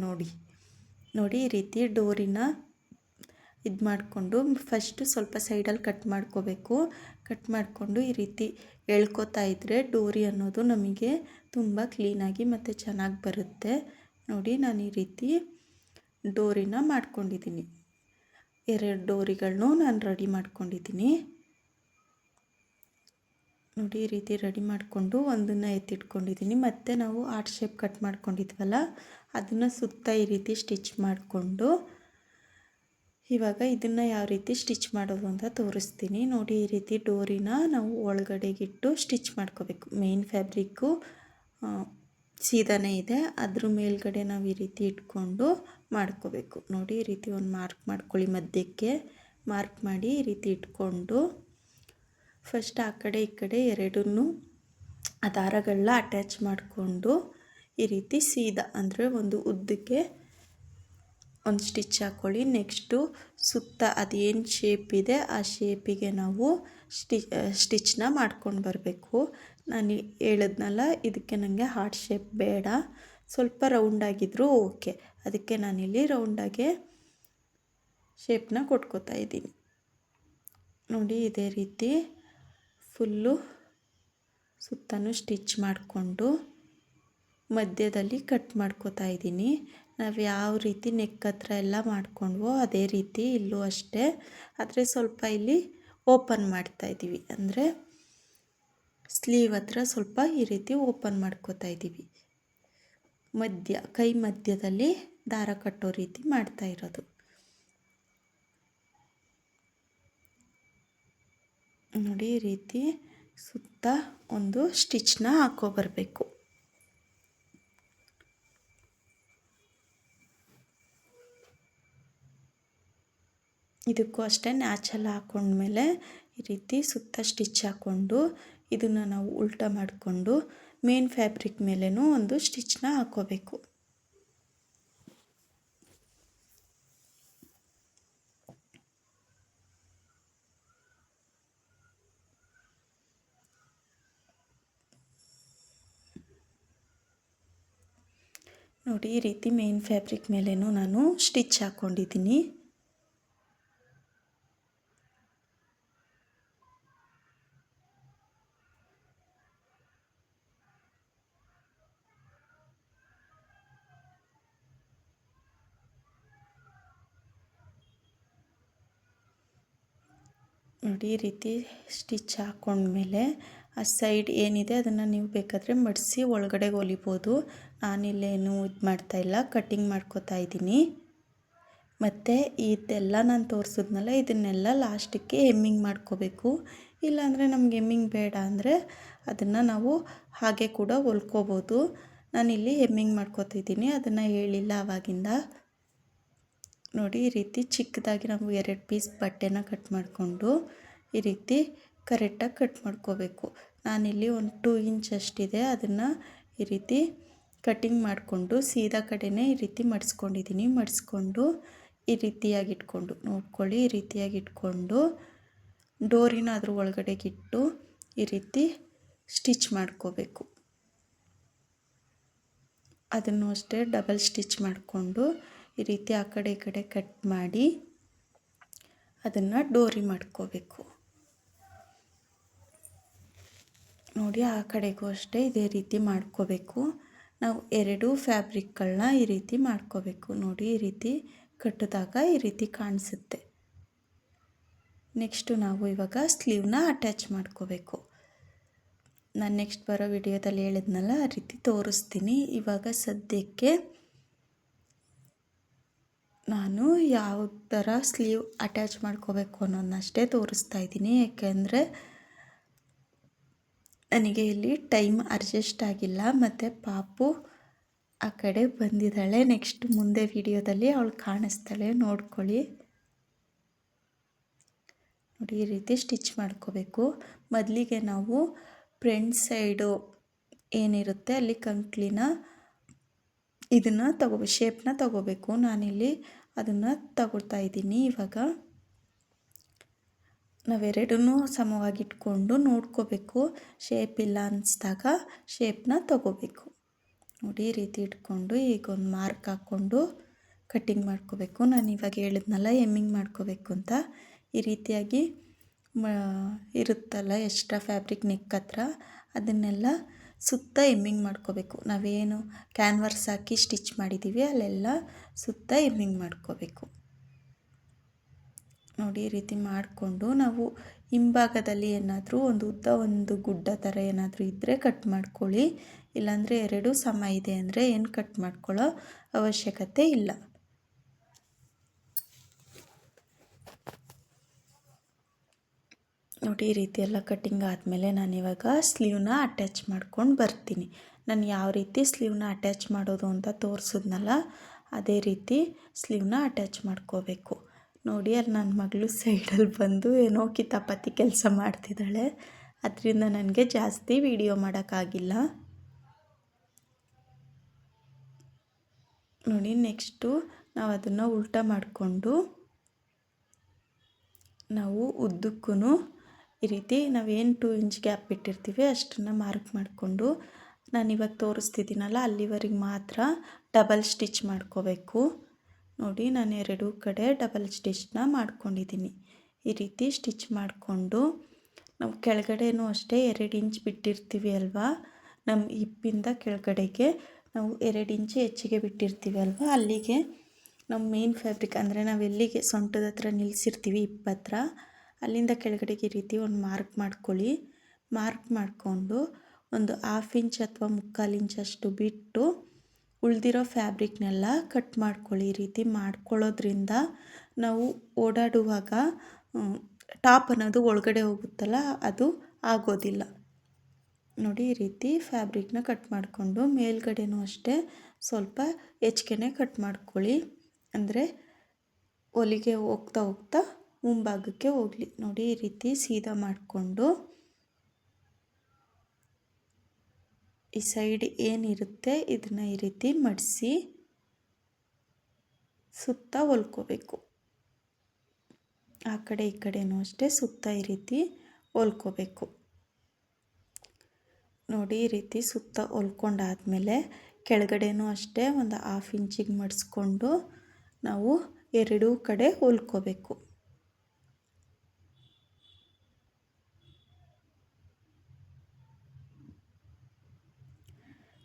ನೋಡಿ ಈ ರೀತಿ ಡೋರಿನ ಇದು ಮಾಡಿಕೊಂಡು ಫಸ್ಟು ಸ್ವಲ್ಪ ಸೈಡಲ್ಲಿ ಕಟ್ ಮಾಡ್ಕೋಬೇಕು. ಕಟ್ ಮಾಡಿಕೊಂಡು ಈ ರೀತಿ ಎಳ್ಕೊತಾ ಇದ್ದರೆ ಡೋರಿ ಅನ್ನೋದು ನಮಗೆ ತುಂಬ ಕ್ಲೀನಾಗಿ ಮತ್ತು ಚೆನ್ನಾಗಿ ಬರುತ್ತೆ. ನೋಡಿ ನಾನು ಈ ರೀತಿ ಡೋರಿನ ಮಾಡ್ಕೊಂಡಿದ್ದೀನಿ. 2 ಡೋರಿಗಳನ್ನು ನಾನು ರೆಡಿ ಮಾಡ್ಕೊಂಡಿದ್ದೀನಿ. ನೋಡಿ ಈ ರೀತಿ ರೆಡಿ ಮಾಡಿಕೊಂಡು ಒಂದನ್ನು ಎತ್ತಿಟ್ಕೊಂಡಿದ್ದೀನಿ. ಮತ್ತು ನಾವು ಆರ್ಟ್ ಶೇಪ್ ಕಟ್ ಮಾಡ್ಕೊಂಡಿದ್ವಲ್ಲ ಅದನ್ನು ಸುತ್ತ ಈ ರೀತಿ ಸ್ಟಿಚ್ ಮಾಡಿಕೊಂಡು ಇವಾಗ ಇದನ್ನು ಯಾವ ರೀತಿ ಸ್ಟಿಚ್ ಮಾಡೋದು ಅಂತ ತೋರಿಸ್ತೀನಿ. ನೋಡಿ ಈ ರೀತಿ ಡೋರಿನ ನಾವು ಒಳಗಡೆಗಿಟ್ಟು ಸ್ಟಿಚ್ ಮಾಡ್ಕೋಬೇಕು. ಮೇನ್ ಫ್ಯಾಬ್ರಿಕ್ಕು ಸೀದಾನೇ ಇದೆ, ಅದ್ರ ಮೇಲ್ಗಡೆ ನಾವು ಈ ರೀತಿ ಇಟ್ಕೊಂಡು ಮಾಡ್ಕೋಬೇಕು. ನೋಡಿ ಈ ರೀತಿ ಒಂದು ಮಾರ್ಕ್ ಮಾಡ್ಕೊಳ್ಳಿ, ಮಧ್ಯಕ್ಕೆ ಮಾರ್ಕ್ ಮಾಡಿ ಈ ರೀತಿ ಇಟ್ಕೊಂಡು ಫಸ್ಟ್ ಆ ಕಡೆ ಈ ಕಡೆ ಎರಡನ್ನೂ ಆ ದಾರಗಳನ್ನ ಅಟ್ಯಾಚ್ ಮಾಡಿಕೊಂಡು ಈ ರೀತಿ ಸೀದಾ ಅಂದರೆ ಒಂದು ಉದ್ದಕ್ಕೆ ಒಂದು ಸ್ಟಿಚ್ ಹಾಕ್ಕೊಳ್ಳಿ. ನೆಕ್ಸ್ಟು ಸುತ್ತ ಅದೇನು ಶೇಪ್ ಇದೆ ಆ ಶೇಪಿಗೆ ನಾವು ಸ್ಟಿಚ್ನ ಮಾಡ್ಕೊಂಡು ಬರಬೇಕು. ನಾನು ಹೇಳಿದ್ನಲ್ಲ, ಇದಕ್ಕೆ ನನಗೆ ಹಾರ್ಟ್ ಶೇಪ್ ಬೇಡ, ಸ್ವಲ್ಪ ರೌಂಡಾಗಿದ್ದರೂ ಓಕೆ, ಅದಕ್ಕೆ ನಾನಿಲ್ಲಿ ರೌಂಡಾಗೆ ಶೇಪ್ನ ಕೊಟ್ಕೋತಾ ಇದ್ದೀನಿ. ನೋಡಿ ಇದೇ ರೀತಿ ಫುಲ್ಲು ಸುತ್ತಲೂ ಸ್ಟಿಚ್ ಮಾಡಿಕೊಂಡು ಮಧ್ಯದಲ್ಲಿ ಕಟ್ ಮಾಡ್ಕೋತಾ ಇದ್ದೀನಿ. ನಾವು ಯಾವ ರೀತಿ ನೆಕ್ ಹತ್ರ ಎಲ್ಲ ಮಾಡ್ಕೊಂಡ್ವೋ ಅದೇ ರೀತಿ ಇಲ್ಲೂ ಅಷ್ಟೇ, ಆದರೆ ಸ್ವಲ್ಪ ಇಲ್ಲಿ ಓಪನ್ ಮಾಡ್ತಾಯಿದ್ದೀವಿ, ಅಂದರೆ ಸ್ಲೀವ್ ಹತ್ರ ಸ್ವಲ್ಪ ಈ ರೀತಿ ಓಪನ್ ಮಾಡ್ಕೋತಾ ಇದ್ದೀವಿ. ಕೈ ಮಧ್ಯದಲ್ಲಿ ದಾರ ಕಟ್ಟೋ ರೀತಿ ಮಾಡ್ತಾ ಇರೋದು. ನೋಡಿ ಈ ರೀತಿ ಸುತ್ತ ಒಂದು ಸ್ಟಿಚ್ನ ಹಾಕೋಬರಬೇಕು. ಇದಕ್ಕೂ ಅಷ್ಟೇ ನ್ಯಾಚಲ್ ಹಾಕ್ಕೊಂಡ್ಮೇಲೆ ಈ ರೀತಿ ಸುತ್ತ ಸ್ಟಿಚ್ ಹಾಕ್ಕೊಂಡು ಇದನ್ನು ನಾವು ಉಲ್ಟಾ ಮಾಡಿಕೊಂಡು ಮೇನ್ ಫ್ಯಾಬ್ರಿಕ್ ಮೇಲೇನೂ ಒಂದು ಸ್ಟಿಚ್ನ ಹಾಕ್ಕೋಬೇಕು. ನೋಡಿ ಈ ರೀತಿ ಮೇನ್ ಫ್ಯಾಬ್ರಿಕ್ ಮೇಲೇನೂ ನಾನು ಸ್ಟಿಚ್ ಹಾಕ್ಕೊಂಡಿದ್ದೀನಿ. ನೋಡಿ ಈ ರೀತಿ ಸ್ಟಿಚ್ ಹಾಕ್ಕೊಂಡ್ಮೇಲೆ ಆ ಸೈಡ್ ಏನಿದೆ ಅದನ್ನು ನೀವು ಬೇಕಾದರೆ ಮಡಿಸಿ ಒಳಗಡೆ ಹೊಲಿಬೋದು. ನಾನಿಲ್ಲೇನು ಇದು ಮಾಡ್ತಾಯಿಲ್ಲ, ಕಟ್ಟಿಂಗ್ ಮಾಡ್ಕೋತಾ ಇದ್ದೀನಿ. ಮತ್ತು ಇದೆಲ್ಲ ನಾನು ತೋರಿಸಿದ್ನಲ್ಲ, ಇದನ್ನೆಲ್ಲ ಲಾಸ್ಟಕ್ಕೆ ಎಮ್ಮಿಂಗ್ ಮಾಡ್ಕೋಬೇಕು. ಇಲ್ಲಾಂದರೆ ನಮ್ಗೆ ಎಮ್ಮಿಂಗ್ ಬೇಡ ಅಂದರೆ ಅದನ್ನು ನಾವು ಹಾಗೆ ಕೂಡ ಹೊಲ್ಕೋಬೋದು. ನಾನಿಲ್ಲಿ ಎಮ್ಮಿಂಗ್ ಮಾಡ್ಕೋತಿದ್ದೀನಿ, ಅದನ್ನು ಹೇಳಿಲ್ಲ ಆವಾಗಿಂದ. ನೋಡಿ ಈ ರೀತಿ ಚಿಕ್ಕದಾಗಿ ನಾವು 2 ಪೀಸ್ ಬಟ್ಟೆನ ಕಟ್ ಮಾಡಿಕೊಂಡು ಈ ರೀತಿ ಕರೆಕ್ಟಾಗಿ ಕಟ್ ಮಾಡ್ಕೋಬೇಕು. ನಾನಿಲ್ಲಿ ಒಂದು 2 ಇಂಚ್ ಅಷ್ಟಿದೆ, ಅದನ್ನು ಈ ರೀತಿ ಕಟ್ಟಿಂಗ್ ಮಾಡಿಕೊಂಡು ಸೀದಾ ಕಡೆನೇ ಈ ರೀತಿ ಮಡಿಸ್ಕೊಂಡಿದ್ದೀನಿ. ಮಡಿಸ್ಕೊಂಡು ಈ ರೀತಿಯಾಗಿ ಇಟ್ಕೊಂಡು ನೋಡ್ಕೊಳ್ಳಿ, ಈ ರೀತಿಯಾಗಿ ಇಟ್ಕೊಂಡು ಡೋರಿನ ಅದ್ರ ಒಳಗಡೆಗಿಟ್ಟು ಈ ರೀತಿ ಸ್ಟಿಚ್ ಮಾಡ್ಕೋಬೇಕು. ಅದನ್ನು ಅಷ್ಟೇ ಡಬಲ್ ಸ್ಟಿಚ್ ಮಾಡಿಕೊಂಡು ಈ ರೀತಿ ಆ ಕಡೆ ಈ ಕಡೆ ಕಟ್ ಮಾಡಿ ಅದನ್ನು ಡೋರಿ ಮಾಡ್ಕೋಬೇಕು. ನೋಡಿ ಆ ಕಡೆಗೂ ಅಷ್ಟೇ ಇದೇ ರೀತಿ ಮಾಡ್ಕೋಬೇಕು. ನಾವು 2 ಫ್ಯಾಬ್ರಿಕ್ಗಳನ್ನ ಈ ರೀತಿ ಮಾಡ್ಕೋಬೇಕು. ನೋಡಿ ಈ ರೀತಿ ಕಟ್ಟಿದಾಗ ಈ ರೀತಿ ಕಾಣಿಸುತ್ತೆ. ನೆಕ್ಸ್ಟು ನಾವು ಇವಾಗ ಸ್ಲೀವ್ನ ಅಟ್ಯಾಚ್ ಮಾಡ್ಕೋಬೇಕು. ನಾನು ನೆಕ್ಸ್ಟ್ ಬರೋ ವಿಡಿಯೋದಲ್ಲಿ ಹೇಳಿದ್ನಲ್ಲ ಆ ರೀತಿ ತೋರಿಸ್ತೀನಿ. ಇವಾಗ ಸದ್ಯಕ್ಕೆ ನಾನು ಯಾವ ಥರ ಸ್ಲೀವ್ ಅಟ್ಯಾಚ್ ಮಾಡ್ಕೋಬೇಕು ಅನ್ನೋದನ್ನಷ್ಟೇ ತೋರಿಸ್ತಾ ಇದ್ದೀನಿ. ಏಕೆಂದರೆ ನನಗೆ ಇಲ್ಲಿ ಟೈಮ್ ಅಡ್ಜಸ್ಟ್ ಆಗಿಲ್ಲ, ಮತ್ತು ಪಾಪು ಆ ಕಡೆ ಬಂದಿದ್ದಾಳೆ. ನೆಕ್ಸ್ಟ್ ಮುಂದೆ ವಿಡಿಯೋದಲ್ಲಿ ಅವಳು ಕಾಣಿಸ್ತಾಳೆ, ನೋಡ್ಕೊಳ್ಳಿ. ನೋಡಿ ಈ ರೀತಿ ಸ್ಟಿಚ್ ಮಾಡ್ಕೋಬೇಕು. ಮೊದಲಿಗೆ ನಾವು ಫ್ರಂಟ್ ಸೈಡು ಏನಿರುತ್ತೆ ಅಲ್ಲಿ ಕಂಕ್ಳಿನ ಇದನ್ನು ಶೇಪ್ನ ತಗೋಬೇಕು. ನಾನಿಲ್ಲಿ ಅದನ್ನು ತಗೊಳ್ತಾ ಇದ್ದೀನಿ. ಇವಾಗ ನಾವೆರಡನ್ನೂ ಸಮವಾಗಿಟ್ಕೊಂಡು ನೋಡ್ಕೋಬೇಕು. ಶೇಪ್ ಇಲ್ಲ ಅನಿಸ್ದಾಗ ಶೇಪ್ನ ತಗೋಬೇಕು. ನೋಡಿ ಈ ರೀತಿ ಇಟ್ಕೊಂಡು ಈಗ ಒಂದು ಮಾರ್ಕ್ ಹಾಕ್ಕೊಂಡು ಕಟ್ಟಿಂಗ್ ಮಾಡ್ಕೋಬೇಕು. ನಾನು ಇವಾಗ ಹೇಳಿದ್ನಲ್ಲ ಎಮ್ಮಿಂಗ್ ಮಾಡ್ಕೋಬೇಕು ಅಂತ. ಈ ರೀತಿಯಾಗಿ ಇರುತ್ತಲ್ಲ ಎಕ್ಸ್ಟ್ರಾ ಫ್ಯಾಬ್ರಿಕ್ ನೆಕ್ ಹತ್ರ, ಅದನ್ನೆಲ್ಲ ಸುತ್ತ ಎಮ್ಮಿಂಗ್ ಮಾಡ್ಕೋಬೇಕು. ನಾವೇನು ಕ್ಯಾನ್ವರ್ಸ್ ಹಾಕಿ ಸ್ಟಿಚ್ ಮಾಡಿದ್ದೀವಿ ಅಲ್ಲೆಲ್ಲ ಸುತ್ತ ಎಮ್ಮಿಂಗ್ ಮಾಡ್ಕೋಬೇಕು. ನೋಡಿ ಈ ರೀತಿ ಮಾಡಿಕೊಂಡು ನಾವು ಹಿಂಭಾಗದಲ್ಲಿ ಏನಾದರೂ ಒಂದು ಉದ್ದ ಒಂದು ಗುಡ್ಡ ಥರ ಏನಾದರೂ ಇದ್ದರೆ ಕಟ್ ಮಾಡ್ಕೊಳ್ಳಿ. ಇಲ್ಲಾಂದರೆ ಎರಡೂ ಸಮ ಇದೆ ಅಂದರೆ ಏನು ಕಟ್ ಮಾಡ್ಕೊಳ್ಳೋ ಅವಶ್ಯಕತೆ ಇಲ್ಲ. ನೋಡಿ ಈ ರೀತಿ ಎಲ್ಲ ಕಟ್ಟಿಂಗ್ ಆದಮೇಲೆ ನಾನಿವಾಗ ಸ್ಲೀವ್ನ ಅಟ್ಯಾಚ್ ಮಾಡ್ಕೊಂಡು ಬರ್ತೀನಿ. ನಾನು ಯಾವ ರೀತಿ ಸ್ಲೀವ್ನ ಅಟ್ಯಾಚ್ ಮಾಡೋದು ಅಂತ ತೋರಿಸಿದ್ನಲ್ಲ ಅದೇ ರೀತಿ ಸ್ಲೀವ್ನ ಅಟ್ಯಾಚ್ ಮಾಡ್ಕೋಬೇಕು. ನೋಡಿ ಅಲ್ಲಿ ನನ್ನ ಮಗಳು ಸೈಡಲ್ಲಿ ಬಂದು ಏನೋ ಕಿತಾಪತಿ ಕೆಲಸ ಮಾಡ್ತಿದ್ದಾಳೆ. ಅದರಿಂದ ನನಗೆ ಜಾಸ್ತಿ ವಿಡಿಯೋ ಮಾಡೋಕ್ಕಾಗಿಲ್ಲ. ನೋಡಿ ನೆಕ್ಸ್ಟು ನಾವು ಅದನ್ನು ಉಲ್ಟಾ ಮಾಡಿಕೊಂಡು ನಾವು ಉದ್ದಕ್ಕೂ ಈ ರೀತಿ ನಾವೇನು 2 ಇಂಚ್ ಗ್ಯಾಪ್ ಬಿಟ್ಟಿರ್ತೀವಿ ಅಷ್ಟನ್ನು ಮಾರ್ಕ್ ಮಾಡಿಕೊಂಡು ನಾನಿವಾಗ ತೋರಿಸ್ತಿದ್ದೀನಲ್ಲ ಅಲ್ಲಿವರೆಗೆ ಮಾತ್ರ ಡಬಲ್ ಸ್ಟಿಚ್ ಮಾಡ್ಕೋಬೇಕು. ನೋಡಿ ನಾನು ಎರಡೂ ಕಡೆ ಡಬಲ್ ಸ್ಟಿಚ್ನ ಮಾಡ್ಕೊಂಡಿದ್ದೀನಿ. ಈ ರೀತಿ ಸ್ಟಿಚ್ ಮಾಡಿಕೊಂಡು ನಾವು ಕೆಳಗಡೆನೂ ಅಷ್ಟೇ 2 ಇಂಚ್ ಬಿಟ್ಟಿರ್ತೀವಿ ಅಲ್ವಾ, ನಮ್ಮ ಹಿಪ್ಪಿಂದ ಕೆಳಗಡೆಗೆ ನಾವು 2 ಇಂಚ್ ಹೆಚ್ಚಿಗೆ ಬಿಟ್ಟಿರ್ತೀವಿ ಅಲ್ವಾ, ಅಲ್ಲಿಗೆ ನಮ್ಮ ಮೇನ್ ಫ್ಯಾಬ್ರಿಕ್ ಅಂದರೆ ನಾವು ಎಲ್ಲಿಗೆ ಸೊಂಟದ ಹತ್ರ ನಿಲ್ಲಿಸಿರ್ತೀವಿ ಹಿಪ್ ಹತ್ರ, ಅಲ್ಲಿಂದ ಕೆಳಗಡೆಗೆ ಈ ರೀತಿ ಒಂದು ಮಾರ್ಕ್ ಮಾಡ್ಕೊಳ್ಳಿ. ಮಾರ್ಕ್ ಮಾಡಿಕೊಂಡು ಒಂದು 1/2 ಇಂಚ್ ಅಥವಾ 3/4 ಇಂಚಷ್ಟು ಬಿಟ್ಟು ಉಳಿದಿರೋ ಫ್ಯಾಬ್ರಿಕ್ನೆಲ್ಲ ಕಟ್ ಮಾಡ್ಕೊಳ್ಳಿ. ಈ ರೀತಿ ಮಾಡ್ಕೊಳ್ಳೋದ್ರಿಂದ ನಾವು ಓಡಾಡುವಾಗ ಟಾಪ್ ಅನ್ನೋದು ಒಳಗಡೆ ಹೋಗುತ್ತಲ್ಲ ಅದು ಆಗೋದಿಲ್ಲ. ನೋಡಿ ಈ ರೀತಿ ಫ್ಯಾಬ್ರಿಕ್ನ ಕಟ್ ಮಾಡಿಕೊಂಡು ಮೇಲ್ಗಡೆನೂ ಅಷ್ಟೇ ಸ್ವಲ್ಪ ಹೆಚ್ಚಿಗೆ ಕಟ್ ಮಾಡ್ಕೊಳ್ಳಿ. ಅಂದರೆ ಹೊಲಿಗೆ ಹೋಗ್ತಾ ಹೋಗ್ತಾ ಮುಂಭಾಗಕ್ಕೆ ಹೋಗಲಿ. ನೋಡಿ ಈ ರೀತಿ ಸೀದಾ ಮಾಡಿಕೊಂಡು ಈ ಸೈಡ್ ಏನಿರುತ್ತೆ ಇದನ್ನು ಈ ರೀತಿ ಮಡಿಸಿ ಸುತ್ತ ಹೊಲ್ಕೋಬೇಕು. ಆ ಕಡೆ ಈ ಕಡೆನೂ ಅಷ್ಟೇ ಸುತ್ತ ಈ ರೀತಿ ಹೊಲ್ಕೋಬೇಕು. ನೋಡಿ ಈ ರೀತಿ ಸುತ್ತ ಹೊಲ್ಕೊಂಡಾದ್ಮೇಲೆ ಕೆಳಗಡೆನೂ ಅಷ್ಟೇ ಒಂದು 1/2 ಇಂಚಿಗೆ ಮಡಿಸ್ಕೊಂಡು ನಾವು ಎರಡೂ ಕಡೆ ಹೊಲ್ಕೋಬೇಕು.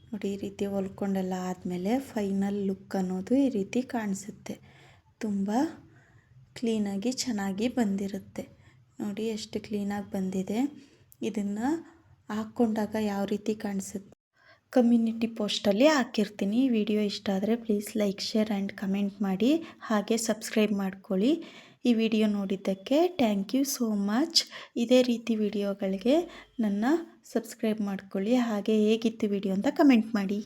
ನೋಡಿ ಈ ರೀತಿ ಹೊಲ್ಕೊಂಡೆಲ್ಲ ಆದಮೇಲೆ ಫೈನಲ್ ಲುಕ್ ಅನ್ನೋದು ಈ ರೀತಿ ಕಾಣಿಸುತ್ತೆ. ತುಂಬ ಕ್ಲೀನಾಗಿ ಚೆನ್ನಾಗಿ ಬಂದಿರುತ್ತೆ. ನೋಡಿ ಎಷ್ಟು ಕ್ಲೀನಾಗಿ ಬಂದಿದೆ. ಇದನ್ನು ಹಾಕ್ಕೊಂಡಾಗ ಯಾವ ರೀತಿ ಕಾಣಿಸುತ್ತೆ ಕಮ್ಯುನಿಟಿ ಪೋಸ್ಟಲ್ಲಿ ಹಾಕಿರ್ತೀನಿ. ಈ ವಿಡಿಯೋ ಇಷ್ಟ ಆದರೆ please like, share and comment ಮಾಡಿ. ಹಾಗೆ ಸಬ್ಸ್ಕ್ರೈಬ್ ಮಾಡ್ಕೊಳ್ಳಿ. ಈ ವಿಡಿಯೋ ನೋಡಿದ್ದಕ್ಕೆ ಥ್ಯಾಂಕ್ ಯು ಸೋ ಮಚ್. ಇದೇ ರೀತಿ ವಿಡಿಯೋಗಳಿಗೆ ನನ್ನ ಸಬ್ಸ್ಕ್ರೈಬ್ ಮಾಡ್ಕೊಳ್ಳಿ. ಹಾಗೆ ಹೇಗಿತ್ತು ವಿಡಿಯೋ ಅಂತ ಕಮೆಂಟ್ ಮಾಡಿ.